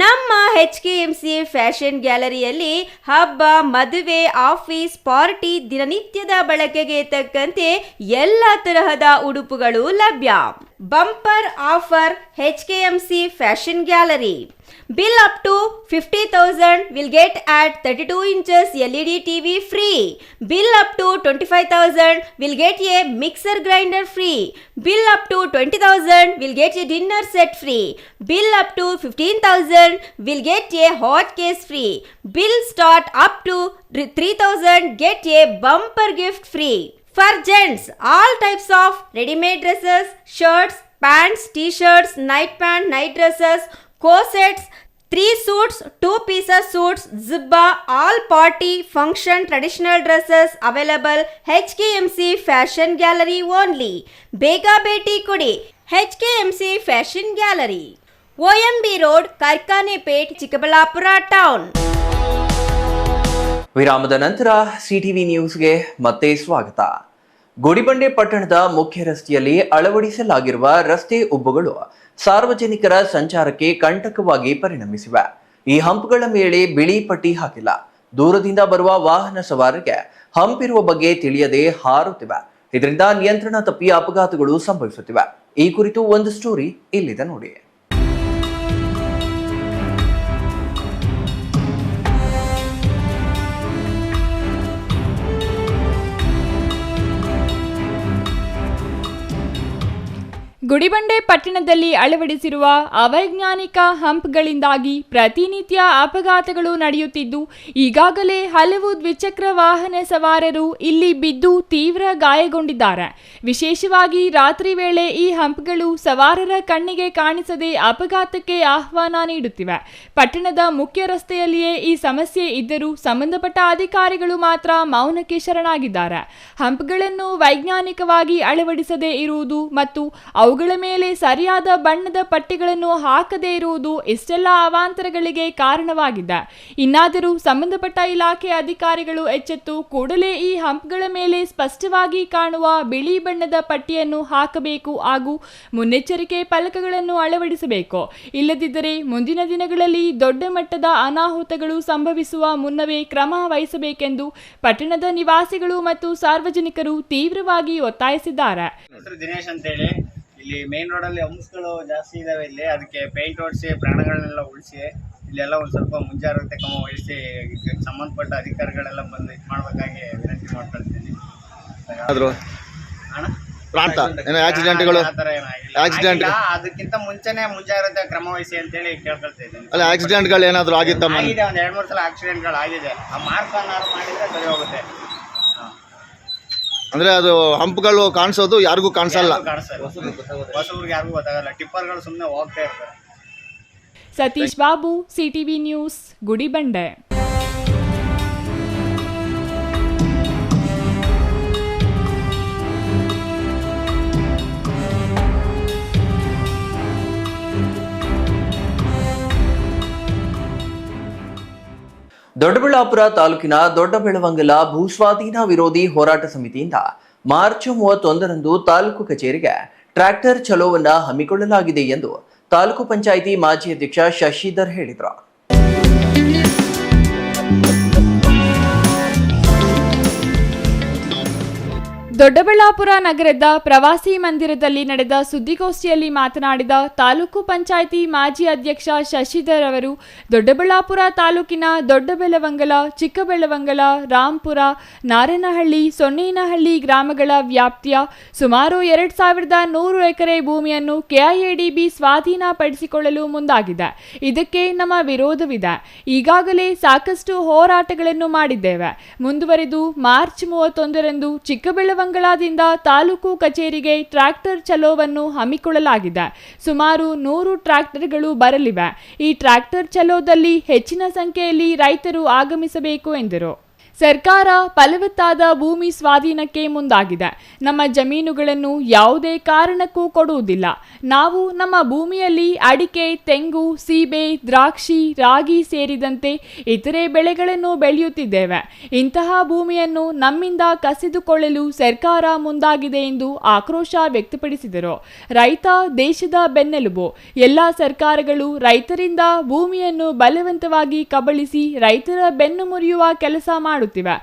ನಮ್ಮ HKMC ಫ್ಯಾಷನ್ ಗ್ಯಾಲರಿಯಲ್ಲಿ ಹಬ್ಬ, ಮದುವೆ, ಆಫೀಸ್, ಪಾರ್ಟಿ, ದಿನನಿತ್ಯದ ಬಳಕೆಗೆ ತಕ್ಕಂತೆ ಎಲ್ಲ ತರಹದ ಉಡುಪುಗಳು ಲಭ್ಯ. Bumper offer HKMC fashion gallery. Bill up to 50,000 will get at 32 inches LED TV free. Bill up to 25,000 will get a mixer grinder free. Bill up to 20,000 will get a dinner set free. Bill up to 15,000 will get a hot case free. Bill start up to 3,000 get a bumper gift free. For gents, all types of ready-made dresses, shirts, pants, t-shirts, night pant, night dresses, corsets, 3 suits, 2 pieces suits, zibba, all party, function, traditional dresses available. HKMC Fashion Gallery only. Bega Beti Kudi. HKMC Fashion Gallery. OMB Road, Karkanepet, Chikkaballapura Town. ವಿರಾಮದ ನಂತರ ಸಿಟಿವಿ ನ್ಯೂಸ್ಗೆ ಮತ್ತೆ ಸ್ವಾಗತ. ಗುಡಿಬಂಡೆ ಪಟ್ಟಣದ ಮುಖ್ಯ ರಸ್ತೆಯಲ್ಲಿ ಅಳವಡಿಸಲಾಗಿರುವ ರಸ್ತೆ ಉಬ್ಬುಗಳು ಸಾರ್ವಜನಿಕರ ಸಂಚಾರಕ್ಕೆ ಕಂಟಕವಾಗಿ ಪರಿಣಮಿಸಿವೆ. ಈ ಹಂಪ್ಗಳ ಮೇಲೆ ಬಿಳಿ ಪಟ್ಟಿ ಹಾಕಿಲ್ಲ. ದೂರದಿಂದ ಬರುವ ವಾಹನ ಸವಾರರಿಗೆ ಹಂಪ್ ಇರುವ ಬಗ್ಗೆ ತಿಳಿಯದೆ ಹಾರುತ್ತಿವೆ. ಇದರಿಂದ ನಿಯಂತ್ರಣ ತಪ್ಪಿ ಅಪಘಾತಗಳು ಸಂಭವಿಸುತ್ತಿವೆ. ಈ ಕುರಿತು ಒಂದು ಸ್ಟೋರಿ ಇಲ್ಲಿದೆ ನೋಡಿ. ಗುಡಿಬಂಡೆ ಪಟ್ಟಣದಲ್ಲಿ ಅಳವಡಿಸಿರುವ ಅವೈಜ್ಞಾನಿಕ ಹಂಪ್ಗಳಿಂದಾಗಿ ಪ್ರತಿನಿತ್ಯ ಅಪಘಾತಗಳು ನಡೆಯುತ್ತಿದ್ದು, ಈಗಾಗಲೇ ಹಲವು ದ್ವಿಚಕ್ರ ವಾಹನ ಸವಾರರು ಇಲ್ಲಿ ಬಿದ್ದು ತೀವ್ರ ಗಾಯಗೊಂಡಿದ್ದಾರೆ. ವಿಶೇಷವಾಗಿ ರಾತ್ರಿ ವೇಳೆ ಈ ಹಂಪ್ಗಳು ಸವಾರರ ಕಣ್ಣಿಗೆ ಕಾಣಿಸದೆ ಅಪಘಾತಕ್ಕೆ ಆಹ್ವಾನ ನೀಡುತ್ತಿವೆ. ಪಟ್ಟಣದ ಮುಖ್ಯ ರಸ್ತೆಯಲ್ಲಿಯೇ ಈ ಸಮಸ್ಯೆ ಇದ್ದರೂ ಸಂಬಂಧಪಟ್ಟ ಅಧಿಕಾರಿಗಳು ಮಾತ್ರ ಮೌನಕ್ಕೆ ಶರಣಾಗಿದ್ದಾರೆ. ಹಂಪ್ಗಳನ್ನು ವೈಜ್ಞಾನಿಕವಾಗಿ ಅಳವಡಿಸದೇ ಇರುವುದು ಮತ್ತು ಅವುಗಳ ಅವುಗಳ ಮೇಲೆ ಸರಿಯಾದ ಬಣ್ಣದ ಪಟ್ಟಿಗಳನ್ನು ಹಾಕದೇ ಇರುವುದು ಇಷ್ಟೆಲ್ಲ ಅವಾಂತರಗಳಿಗೆ ಕಾರಣವಾಗಿದೆ. ಇನ್ನಾದರೂ ಸಂಬಂಧಪಟ್ಟ ಇಲಾಖೆ ಅಧಿಕಾರಿಗಳು ಎಚ್ಚೆತ್ತು ಕೂಡಲೇ ಈ ಹಂಪ್ಗಳ ಮೇಲೆ ಸ್ಪಷ್ಟವಾಗಿ ಕಾಣುವ ಬಿಳಿ ಬಣ್ಣದ ಪಟ್ಟಿಯನ್ನು ಹಾಕಬೇಕು ಹಾಗೂ ಮುನ್ನೆಚ್ಚರಿಕೆ ಫಲಕಗಳನ್ನು ಅಳವಡಿಸಬೇಕು. ಇಲ್ಲದಿದ್ದರೆ ಮುಂದಿನ ದಿನಗಳಲ್ಲಿ ದೊಡ್ಡ ಮಟ್ಟದ ಅನಾಹುತಗಳು ಸಂಭವಿಸುವ ಮುನ್ನವೇ ಕ್ರಮ ವಹಿಸಬೇಕೆಂದು ಪಟ್ಟಣದ ನಿವಾಸಿಗಳು ಮತ್ತು ಸಾರ್ವಜನಿಕರು ತೀವ್ರವಾಗಿ ಒತ್ತಾಯಿಸಿದ್ದಾರೆ. ದಿನೇಶ್ ಅಂತೇಳಿ, ಇಲ್ಲಿ ಮೇನ್ ರೋಡಲ್ಲಿ ಹಂಪ್ಸ್ಗಳು ಜಾಸ್ತಿ ಇದಾವೆ. ಇಲ್ಲಿ ಅದಕ್ಕೆ ಪೇಂಟ್ ಹೊಡಿಸಿ ಪ್ರಾಣಗಳನ್ನೆಲ್ಲ ಉಳಿಸಿ ಇಲ್ಲೆಲ್ಲ ಒಂದು ಸ್ವಲ್ಪ ಮುಂಜಾಗ್ರತೆ ಕ್ರಮ ವಹಿಸಿ ಸಂಬಂಧಪಟ್ಟ ಅಧಿಕಾರಿಗಳೆಲ್ಲ ಬಂದು ಇದು ಮಾಡಬೇಕಾಗಿ ವಿನಂತಿ ಮಾಡ್ಕೊಳ್ತೀನಿ. ಅದಕ್ಕಿಂತ ಮುಂಚೆನೆ ಮುಂಜಾಗ್ರತೆ ಕ್ರಮ ವಹಿಸಿ ಅಂತೇಳಿ ಕೇಳ್ಕೊಳ್ತಾ ಇದ್ದೀನಿ. ಆಕ್ಸಿಡೆಂಟ್ಗಳು ಏನಾದ್ರು ಆಗಿತ್ತ? ಆಗಿದೆ, ಒಂದು 2-3 ಸಲ ಆಕ್ಸಿಡೆಂಟ್ಗಳು ಆಗಿದೆ. ಆ ಮಾರ್ಕ್ ಮಾಡಿದ್ರೆ ಸರಿ ಹೋಗುತ್ತೆ. ಅಂದ್ರೆ ಅದು ಹಂಪ್ಗಳು ಕಾಣಿಸೋದು ಯಾರಿಗೂ ಕಾಣಿಸಲ್ಲ, ಹೊಸಬ್ರಿಗೆ ಯಾರಿಗೂ ಗೊತ್ತಾಗಲ್ಲ. ಟಿಪ್ಪರ್ಗಳು ಸುಮ್ಮನೆ ಹೋಗ್ತಾ ಇರ್ತಾರೆ. Satish Babu, CTV news, Gudibande. ದೊಡ್ಡಬಳ್ಳಾಪುರ ತಾಲೂಕಿನ ದೊಡ್ಡಬೆಳವಂಗಲ ಭೂಸ್ವಾಧೀನ ವಿರೋಧಿ ಹೋರಾಟ ಸಮಿತಿಯಿಂದ ಮಾರ್ಚ್ 31ರಂದು ತಾಲೂಕು ಕಚೇರಿಗೆ ಟ್ರ್ಯಾಕ್ಟರ್ ಚಲೋವನ್ನ ಹಮ್ಮಿಕೊಳ್ಳಲಾಗಿದೆ ಎಂದು ತಾಲೂಕು ಪಂಚಾಯಿತಿ ಮಾಜಿ ಅಧ್ಯಕ್ಷ ಶಶಿಧರ್ ಹೇಳಿದರು. ದೊಡ್ಡಬಳ್ಳಾಪುರ ನಗರದ ಪ್ರವಾಸಿ ಮಂದಿರದಲ್ಲಿ ನಡೆದ ಸುದ್ದಿಗೋಷ್ಠಿಯಲ್ಲಿ ಮಾತನಾಡಿದ ತಾಲೂಕು ಪಂಚಾಯಿತಿ ಮಾಜಿ ಅಧ್ಯಕ್ಷ ಶಶಿಧರ್ ಅವರು, ದೊಡ್ಡಬಳ್ಳಾಪುರ ತಾಲೂಕಿನ ದೊಡ್ಡಬೆಳವಂಗಲ, ಚಿಕ್ಕಬೆಳವಂಗಲ, ರಾಂಪುರ, ನಾರನಹಳ್ಳಿ, ಸೊನ್ನೇನಹಳ್ಳಿ ಗ್ರಾಮಗಳ ವ್ಯಾಪ್ತಿಯ ಸುಮಾರು 2100 ಎಕರೆ ಭೂಮಿಯನ್ನು ಕೆಐಎಡಿಬಿ ಸ್ವಾಧೀನಪಡಿಸಿಕೊಳ್ಳಲು ಮುಂದಾಗಿದೆ. ಇದಕ್ಕೆ ನಮ್ಮ ವಿರೋಧವಿದೆ. ಈಗಾಗಲೇ ಸಾಕಷ್ಟು ಹೋರಾಟಗಳನ್ನು ಮಾಡಿದ್ದೇವೆ. ಮುಂದುವರೆದು ಮಾರ್ಚ್ 31ರಂದು ಚಿಕ್ಕಬೆಳವಂಗಲದಿಂದ ತಾಲೂಕು ಕಚೇರಿಗೆ ಟ್ರ್ಯಾಕ್ಟರ್ ಚಲೋವನ್ನು ಹಮ್ಮಿಕೊಳ್ಳಲಾಗಿದೆ. ಸುಮಾರು 100 ಟ್ರ್ಯಾಕ್ಟರ್ಗಳು ಬರಲಿವೆ. ಈ ಟ್ರ್ಯಾಕ್ಟರ್ ಚಲೋದಲ್ಲಿ ಹೆಚ್ಚಿನ ಸಂಖ್ಯೆಯಲ್ಲಿ ರೈತರು ಆಗಮಿಸಬೇಕು ಎಂದರು. ಸರ್ಕಾರ ಫಲವತ್ತಾದ ಭೂಮಿ ಸ್ವಾಧೀನಕ್ಕೆ ಮುಂದಾಗಿದೆ. ನಮ್ಮ ಜಮೀನುಗಳನ್ನು ಯಾವುದೇ ಕಾರಣಕ್ಕೂ ಕೊಡುವುದಿಲ್ಲ. ನಾವು ನಮ್ಮ ಭೂಮಿಯಲ್ಲಿ ಅಡಿಕೆ, ತೆಂಗು, ಸೀಬೆ, ದ್ರಾಕ್ಷಿ, ರಾಗಿ ಸೇರಿದಂತೆ ಇತರೆ ಬೆಳೆಗಳನ್ನು ಬೆಳೆಯುತ್ತಿದ್ದೇವೆ. ಇಂತಹ ಭೂಮಿಯನ್ನು ನಮ್ಮಿಂದ ಕಸಿದುಕೊಳ್ಳಲು ಸರ್ಕಾರ ಮುಂದಾಗಿದೆ ಎಂದು ಆಕ್ರೋಶ ವ್ಯಕ್ತಪಡಿಸಿದರು. ರೈತ ದೇಶದ ಬೆನ್ನೆಲುಬು. ಎಲ್ಲ ಸರ್ಕಾರಗಳು ರೈತರಿಂದ ಭೂಮಿಯನ್ನು ಬಲವಂತವಾಗಿ ಕಬಳಿಸಿ ರೈತರ ಬೆನ್ನು ಮುರಿಯುವ ಕೆಲಸ ಮಾಡುತ್ತಿವೆ.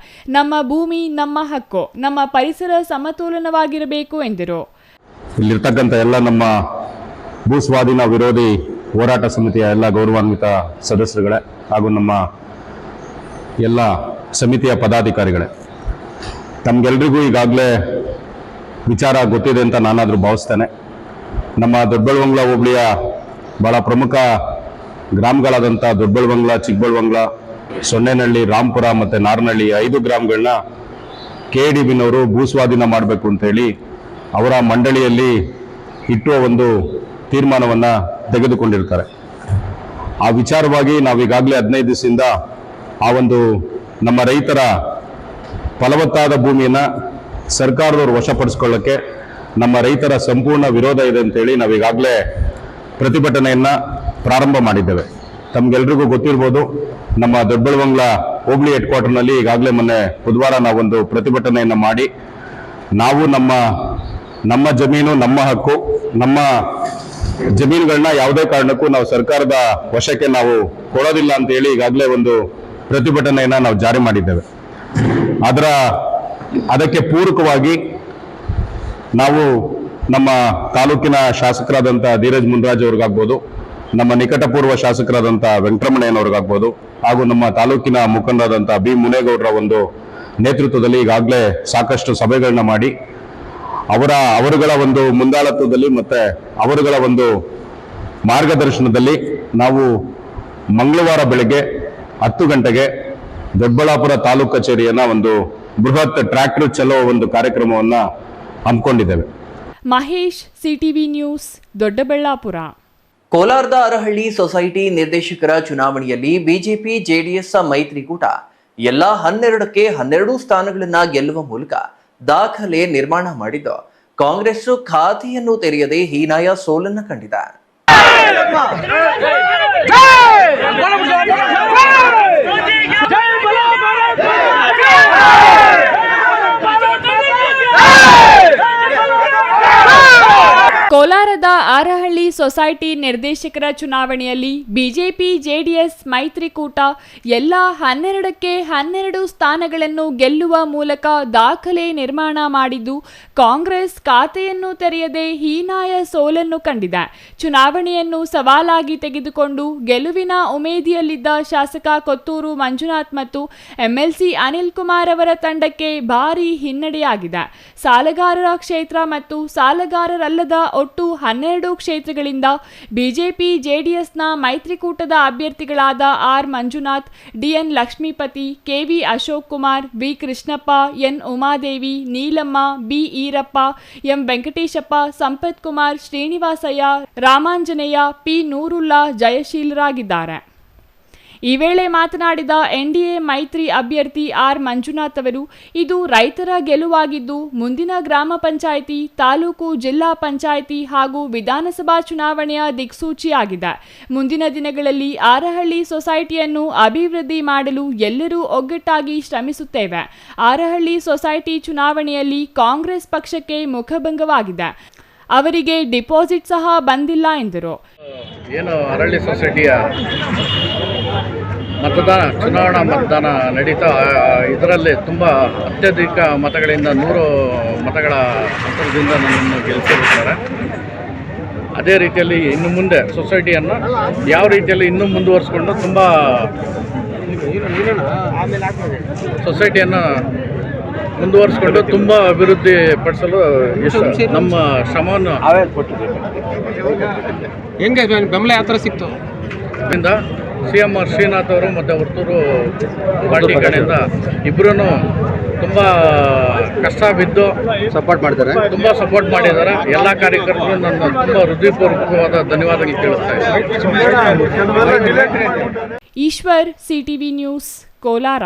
ನಮ್ಮ ಭೂಮಿ ನಮ್ಮ ಹಕ್ಕು. ನಮ್ಮ ಪರಿಸರ ಸಮತೋಲನವಾಗಿರಬೇಕು ಎಂದರು. ಇಲ್ಲಿರ್ತಕ್ಕಂಥ ಎಲ್ಲ ನಮ್ಮ ಭೂ ಸ್ವಾಧೀನ ವಿರೋಧಿ ಹೋರಾಟ ಸಮಿತಿಯ ಎಲ್ಲ ಗೌರವಾನ್ವಿತ ಸದಸ್ಯರುಗಳೇ ಹಾಗೂ ನಮ್ಮ ಎಲ್ಲ ಸಮಿತಿಯ ಪದಾಧಿಕಾರಿಗಳೇ, ತಮಗೆಲ್ರಿಗೂ ಈಗಾಗಲೇ ವಿಚಾರ ಗೊತ್ತಿದೆ ಅಂತ ನಾನಾದರೂ ಭಾವಿಸ್ತೇನೆ. ನಮ್ಮ ದೊಡ್ಡಬೆಳವಂಗಲ ಹೋಬಳಿಯ ಬಹಳ ಪ್ರಮುಖ ಗ್ರಾಮಗಳಾದಂಥ ದೊಡ್ಡಬೆಳವಂಗಲ, ಚಿಕ್ಕಬೆಳವಂಗಲ, ಸೊನ್ನೇನಹಳ್ಳಿ, ರಾಂಪುರ ಮತ್ತು ನಾರನಹಳ್ಳಿ 5 ಗ್ರಾಮಗಳನ್ನ ಕೆಐಡಿಬಿನವರು ಭೂಸ್ವಾಧೀನ ಮಾಡಬೇಕು ಅಂತೇಳಿ ಅವರ ಮಂಡಳಿಯಲ್ಲಿ ಇಟ್ಟುವ ಒಂದು ತೀರ್ಮಾನವನ್ನು ತೆಗೆದುಕೊಂಡಿರ್ತಾರೆ. ಆ ವಿಚಾರವಾಗಿ ನಾವೀಗಾಗಲೇ 15 ದಿವಸದಿಂದ ಆ ಒಂದು ನಮ್ಮ ರೈತರ ಫಲವತ್ತಾದ ಭೂಮಿಯನ್ನು ಸರ್ಕಾರದವರು ವಶಪಡಿಸ್ಕೊಳ್ಳೋಕ್ಕೆ ನಮ್ಮ ರೈತರ ಸಂಪೂರ್ಣ ವಿರೋಧ ಇದೆ ಅಂತೇಳಿ ನಾವೀಗಾಗಲೇ ಪ್ರತಿಭಟನೆಯನ್ನು ಪ್ರಾರಂಭ ಮಾಡಿದ್ದೇವೆ. ತಮಗೆಲ್ರಿಗೂ ಗೊತ್ತಿರ್ಬೋದು, ನಮ್ಮ ದೊಡ್ಡಬೆಳವಂಗಲ ಹೋಬಳಿ ಹೆಡ್ ಕ್ವಾರ್ಟರ್ನಲ್ಲಿ ಈಗಾಗಲೇ ಮೊನ್ನೆ ಬುಧವಾರ ನಾವೊಂದು ಪ್ರತಿಭಟನೆಯನ್ನು ಮಾಡಿ ನಾವು ನಮ್ಮ ಜಮೀನು ನಮ್ಮ ಹಕ್ಕು, ನಮ್ಮ ಜಮೀನುಗಳನ್ನ ಯಾವುದೇ ಕಾರಣಕ್ಕೂ ನಾವು ಸರ್ಕಾರದ ವಶಕ್ಕೆ ನಾವು ಕೊಡೋದಿಲ್ಲ ಅಂತ ಹೇಳಿ ಈಗಾಗಲೇ ಒಂದು ಪ್ರತಿಭಟನೆಯನ್ನು ನಾವು ಜಾರಿ ಮಾಡಿದ್ದೇವೆ. ಅದಕ್ಕೆ ಪೂರಕವಾಗಿ ನಾವು ನಮ್ಮ ತಾಲೂಕಿನ ಶಾಸಕರಾದಂಥ ಧೀರಜ್ ಮುನ್ರಾಜ್ ಅವ್ರಿಗಾಗ್ಬೋದು, ನಮ್ಮ ನಿಕಟಪೂರ್ವ ಶಾಸಕರಾದಂಥ ವೆಂಕಟರಮಣಯ್ಯನವ್ರಿಗಾಗ್ಬೋದು ಹಾಗೂ ನಮ್ಮ ತಾಲೂಕಿನ ಮುಖಂಡರಾದಂಥ ಬಿ ಮುನೇಗೌಡರ ಒಂದು ನೇತೃತ್ವದಲ್ಲಿ ಈಗಾಗಲೇ ಸಾಕಷ್ಟು ಸಭೆಗಳನ್ನ ಮಾಡಿ ಅವರುಗಳ ಒಂದು ಮುಂದಾಳತ್ವದಲ್ಲಿ ಮತ್ತೆ ಅವರುಗಳ ಒಂದು ಮಾರ್ಗದರ್ಶನದಲ್ಲಿ ನಾವು ಮಂಗಳವಾರ ಬೆಳಗ್ಗೆ 10 ಗಂಟೆಗೆ ದೊಡ್ಡಬಳ್ಳಾಪುರ ತಾಲೂಕು ಕಚೇರಿಯನ್ನ ಒಂದು ಬೃಹತ್ ಟ್ರ್ಯಾಕ್ಟರ್ ಚಲೋ ಒಂದು ಕಾರ್ಯಕ್ರಮವನ್ನ ಹಮ್ಮಿಕೊಂಡಿದ್ದೇವೆ. Mahesh, CTV news, Doddaballapura. ಕೋಲಾರದ ಅರಹಳ್ಳಿ ಸೊಸೈಟಿ ನಿರ್ದೇಶಕರ ಚುನಾವಣೆಯಲ್ಲಿ ಬಿಜೆಪಿ ಜೆಡಿಎಸ್ ಮೈತ್ರಿಕೂಟ ಎಲ್ಲ 12ಕ್ಕೆ 12 ಸ್ಥಾನಗಳನ್ನ ಗೆಲ್ಲುವ ಮೂಲಕ ದಾಖಲೆ ನಿರ್ಮಾಣ ಮಾಡಿದ್ದು, ಕಾಂಗ್ರೆಸ್ ಖಾತೆಯನ್ನು ತೆರೆಯದೆ ಹೀನಾಯ ಸೋಲನ್ನು ಕಂಡಿದೆ. ಕೋಲಾರದ ಆರಹಳ್ಳಿ ಸೊಸೈಟಿ ನಿರ್ದೇಶಕರ ಚುನಾವಣೆಯಲ್ಲಿ ಬಿಜೆಪಿ ಜೆಡಿಎಸ್ ಮೈತ್ರಿಕೂಟ ಎಲ್ಲ 12ಕ್ಕೆ 12 ಸ್ಥಾನಗಳನ್ನು ಗೆಲ್ಲುವ ಮೂಲಕ ದಾಖಲೆ ನಿರ್ಮಾಣ ಮಾಡಿದ್ದು, ಕಾಂಗ್ರೆಸ್ ಖಾತೆಯನ್ನು ತೆರೆಯದೆ ಹೀನಾಯ ಸೋಲನ್ನು ಕಂಡಿದೆ. ಚುನಾವಣೆಯನ್ನು ಸವಾಲಾಗಿ ತೆಗೆದುಕೊಂಡು ಗೆಲುವಿನ ಉಮೇದಿಯಲ್ಲಿದ್ದ ಶಾಸಕ ಕೊತ್ತೂರು ಮಂಜುನಾಥ್ ಮತ್ತು ಎಂಎಲ್ಸಿ ಅನಿಲ್ ಕುಮಾರ್ ಅವರ ತಂಡಕ್ಕೆ ಭಾರೀ ಹಿನ್ನಡೆಯಾಗಿದೆ. ಸಾಲಗಾರರ ಕ್ಷೇತ್ರ ಮತ್ತು ಸಾಲಗಾರರಲ್ಲದ ಒಟ್ಟು 12 ಕ್ಷೇತ್ರಗಳಿಂದ ಬಿಜೆಪಿ ಜೆಡಿಎಸ್ನ ಮೈತ್ರಿಕೂಟದ ಅಭ್ಯರ್ಥಿಗಳಾದ R Manjunath, DN Lakshmipathi, KV Ashok Kumar, V Krishnappa, N Umadevi, Neelamma, B Eerappa, M Venkateshappa, Sampath Kumar, Srinivasaiah, Ramanjaneya, P Noorulla ಜಯಶೀಲರಾಗಿದ್ದಾರೆ. ಈ ವೇಳೆ ಮಾತನಾಡಿದ ಎನ್ಡಿಎ ಮೈತ್ರಿ ಅಭ್ಯರ್ಥಿ ಆರ್ ಮಂಜುನಾಥ್ ಅವರು, ಇದು ರೈತರ ಗೆಲುವಾಗಿದ್ದು ಮುಂದಿನ ಗ್ರಾಮ ಪಂಚಾಯಿತಿ, ತಾಲೂಕು, ಜಿಲ್ಲಾ ಪಂಚಾಯಿತಿ ಹಾಗೂ ವಿಧಾನಸಭಾ ಚುನಾವಣೆಯ ದಿಕ್ಸೂಚಿಯಾಗಿದೆ. ಮುಂದಿನ ದಿನಗಳಲ್ಲಿ ಆರಹಳ್ಳಿ ಸೊಸೈಟಿಯನ್ನು ಅಭಿವೃದ್ಧಿ ಮಾಡಲು ಎಲ್ಲರೂ ಒಗ್ಗಟ್ಟಾಗಿ ಶ್ರಮಿಸುತ್ತೇವೆ. ಆರಹಳ್ಳಿ ಸೊಸೈಟಿ ಚುನಾವಣೆಯಲ್ಲಿ ಕಾಂಗ್ರೆಸ್ ಪಕ್ಷಕ್ಕೆ ಮುಖಭಂಗವಾಗಿದೆ. ಅವರಿಗೆ ಡಿಪಾಸಿಟ್ ಸಹ ಬಂದಿಲ್ಲ ಎಂದರು. ಏನು ಅರಳ್ಳಿ ಸೊಸೈಟಿಯ ಚುನಾವಣಾ ಮತದಾನ ನಡೀತಾ ಇದರಲ್ಲಿ ತುಂಬ ಅತ್ಯಧಿಕ ಮತಗಳಿಂದ 100 ಮತಗಳ ಅಂತರದಿಂದ ನನ್ನನ್ನು ಗೆಲ್ಲಿಸಿರುತ್ತಾರೆ. ಅದೇ ರೀತಿಯಲ್ಲಿ ಇನ್ನು ಮುಂದೆ ಸೊಸೈಟಿಯನ್ನು ಯಾವ ರೀತಿಯಲ್ಲಿ ಇನ್ನೂ ಮುಂದುವರಿಸ್ಕೊಂಡು ಸೊಸೈಟಿಯನ್ನು ಮುಂದುವರಿಸ್ಕೊಂಡು ತುಂಬ ಅಭಿವೃದ್ಧಿ ಪಡಿಸಲು ನಮ್ಮ ಶ್ರಮವನ್ನು ಹೆಂಗೆ ಬೆಂಬಲ ಯಾವ ಥರ ಸಿಕ್ತು ಇದರಿಂದ CM ಶ್ರೀನಾಥ್ ಅವರು ಮತ್ತು ವರ್ತೂರು ಪಾರ್ಟಿ ಕಡೆಯಿಂದ ಇಬ್ಬರೂ ತುಂಬ ಕಷ್ಟ ಬಿದ್ದು ಸಪೋರ್ಟ್ ಮಾಡ್ತಾರೆ, ತುಂಬ ಸಪೋರ್ಟ್ ಮಾಡಿದ್ದಾರೆ. ಎಲ್ಲ ಕಾರ್ಯಕರ್ತರು ನನ್ನ ತುಂಬ ಹೃದಯಪೂರ್ವಕವಾದ ಧನ್ಯವಾದಗಳು ತಿಳಿಸ್ತಾ ಇದ್ದಾರೆ. Eshwar, CTV news, Kolar.